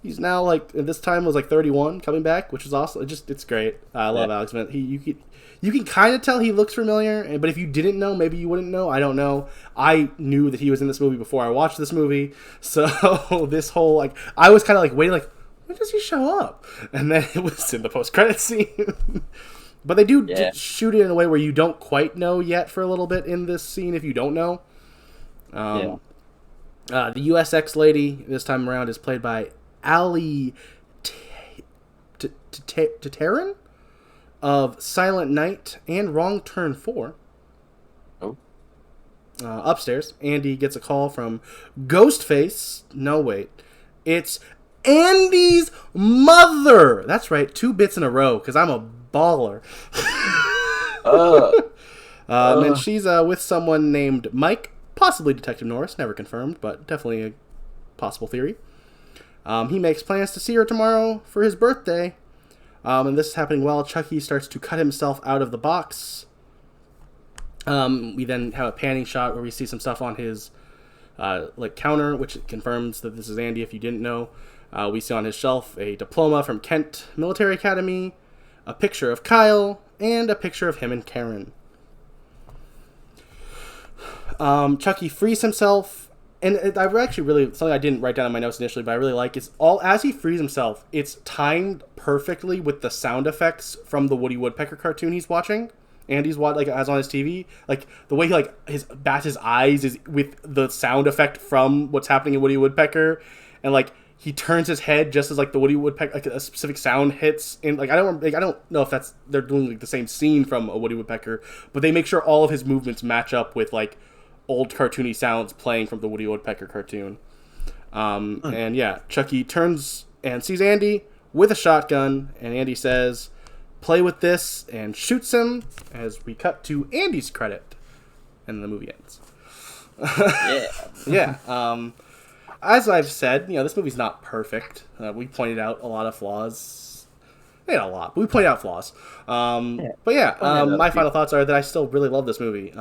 Speaker 1: He's now at this time was 31, coming back, which is awesome. It's great. I love Alex Vincent. You can kind of tell he looks familiar, but if you didn't know, maybe you wouldn't know. I don't know. I knew that he was in this movie before I watched this movie, so this whole I was kind of waiting when does he show up? And then it was in the post-credit scene. But they do shoot it in a way where you don't quite know yet for a little bit in this scene if you don't know. The USX lady this time around is played by Ali Taterin of Silent Night and Wrong Turn 4.
Speaker 2: Oh.
Speaker 1: Upstairs, Andy gets a call from Ghostface. No, wait. It's Andy's mother. That's right, 2 bits in a row, because I'm a baller. And then she's with someone named Mike, possibly Detective Norris, never confirmed, but definitely a possible theory. He makes plans to see her tomorrow for his birthday. And this is happening while Chucky starts to cut himself out of the box. We then have a panning shot where we see some stuff on his counter, which confirms that this is Andy if you didn't know. We see on his shelf a diploma from Kent Military Academy, a picture of Kyle, and a picture of him and Karen. Chucky frees himself. And I actually really, something I didn't write down in my notes initially, but I really like, is as he frees himself, it's timed perfectly with the sound effects from the Woody Woodpecker cartoon he's watching. And he's has on his TV. The way he bats his eyes is with the sound effect from what's happening in Woody Woodpecker. And he turns his head just as the Woody Woodpecker, a specific sound hits. And I don't know if they're doing the same scene from a Woody Woodpecker, but they make sure all of his movements match up with old cartoony sounds playing from the Woody Woodpecker cartoon. And Chucky turns and sees Andy with a shotgun, and Andy says, "Play with this," and shoots him as we cut to Andy's credit, and the movie ends. As I've said, this movie's not perfect. We pointed out a lot of flaws. Not a lot, but we pointed out flaws. My final thoughts are that I still really love this movie.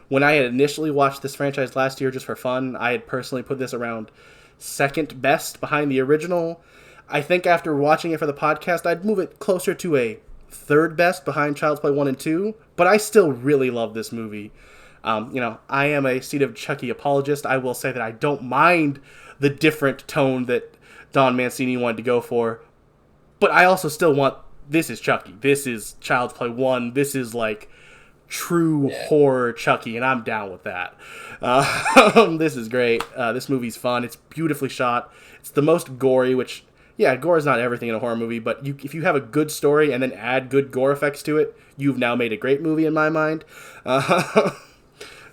Speaker 1: When I had initially watched this franchise last year just for fun, I had personally put this around second best behind the original. I think after watching it for the podcast, I'd move it closer to a third best behind Child's Play 1 and 2, but I still really love this movie. I am a Seed of Chucky apologist. I will say that I don't mind the different tone that Don Mancini wanted to go for, but I also still want, this is Chucky. This is Child's Play 1. This is like true horror Chucky, and I'm down with that. This is great. This movie's fun. It's beautifully shot. It's the most gory, which, yeah, gore is not everything in a horror movie, but if you have a good story and then add good gore effects to it, you've now made a great movie in my mind.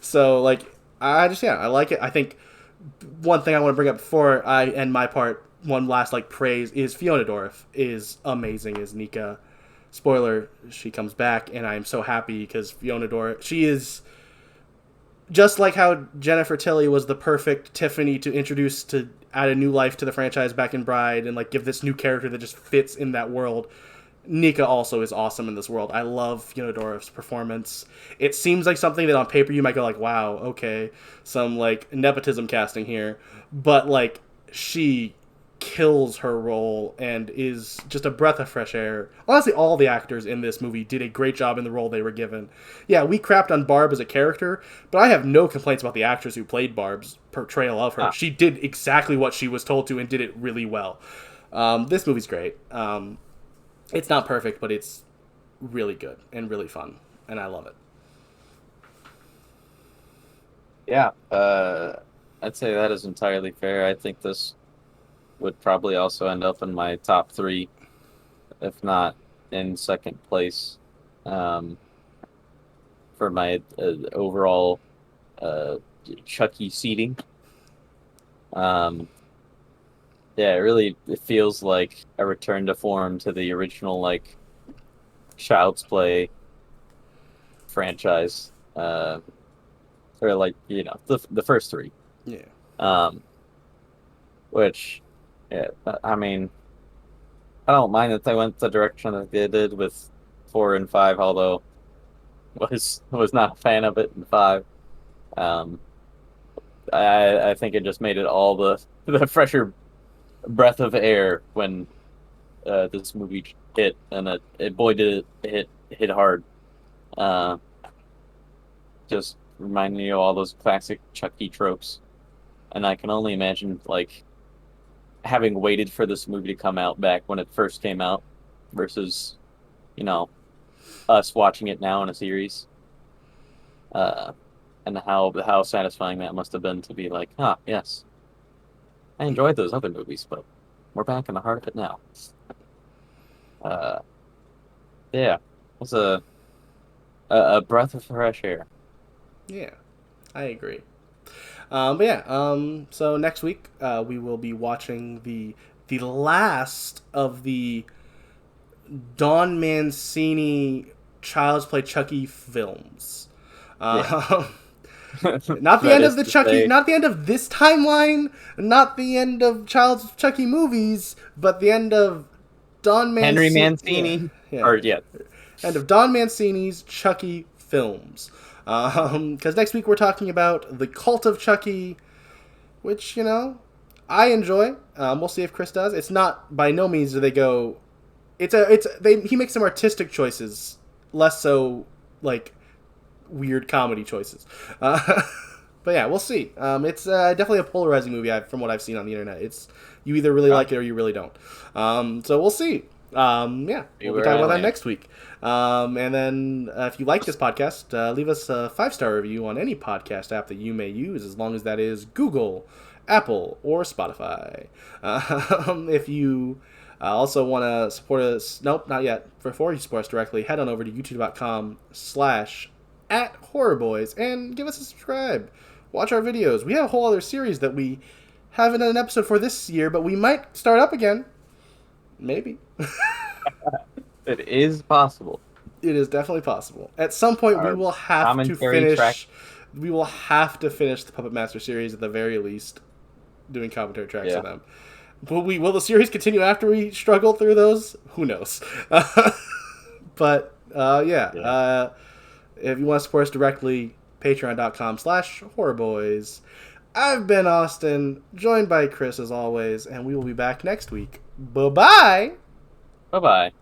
Speaker 1: So, like, I like it. I think one thing I want to bring up before I end my part, one last, like, praise, is Fiona Dorff is amazing as Nika. Spoiler, she comes back, and I'm so happy because Fiona Dorff, she is just like how Jennifer Tilly was the perfect Tiffany to introduce, to add a new life to the franchise back in Bride and, like, give this new character that just fits in that world. Nika also is awesome in this world. I love Fiona Dorff's performance. It seems like something that on paper you might go like, wow, okay, some, like, nepotism casting here. But, like, she kills her role and is just a breath of fresh air. Honestly, all the actors in this movie did a great job in the role they were given. Yeah, we crapped on Barb as a character, but I have no complaints about the actress who played Barb's portrayal of her. She did exactly what she was told to and did it really well. This movie's great. It's not perfect, but it's really good and really fun, and I love it.
Speaker 2: Yeah, I'd say that is entirely fair. I think this would probably also end up in my top 3, if not in second place, for my overall Chucky seating. Yeah, it feels like a return to form to the original, like, Child's Play franchise, or, like, the first 3.
Speaker 1: Yeah.
Speaker 2: Which, yeah, I mean, I don't mind that they went the direction that they did with 4 and 5, although was not a fan of it in 5. I think it just made it all the fresher breath of air when this movie hit, and boy did it hit hard. Just reminding me of all those classic Chucky tropes, and I can only imagine, like, having waited for this movie to come out back when it first came out versus, us watching it now in a series, and how satisfying that must have been to be like, yes, I enjoyed those other movies, but we're back in the heart of it now. Yeah, it was a breath of fresh air.
Speaker 1: Yeah, I agree. But yeah, so next week we will be watching the last of the Don Mancini Child's Play Chucky films. Not the end of the Chucky, not the end of this timeline, not the end of Child's Chucky movies, but the end of Don Mancini.
Speaker 2: Henry Mancini.
Speaker 1: End of Don Mancini's Chucky films. Because next week we're talking about The Cult of Chucky, which, I enjoy. We'll see if Chris does. It's not, by no means do they go, he makes some artistic choices, less so, like, weird comedy choices. But yeah, we'll see. It's definitely a polarizing movie from what I've seen on the internet. It's, you either really like it or you really don't. So we'll see. Yeah, we'll be talking about that next week. And then if you like this podcast, leave us a 5-star review on any podcast app that you may use, as long as that is Google, Apple, or Spotify. If you also want to support us, nope, not yet. Before you support us directly, head on over to youtube.com/@horrorboys and give us a subscribe. Watch our videos. We have a whole other series that we haven't done an episode for this year, but we might start up again. Maybe.
Speaker 2: It is possible.
Speaker 1: It is definitely possible. At some point, we will have to finish. We will have to finish the Puppet Master series at the very least, doing commentary tracks for them. Will the series continue after we struggle through those? Who knows? But if you want to support us directly, patreon.com/horrorboys. I've been Austin, joined by Chris as always, and we will be back next week. Bye-bye!
Speaker 2: Bye bye.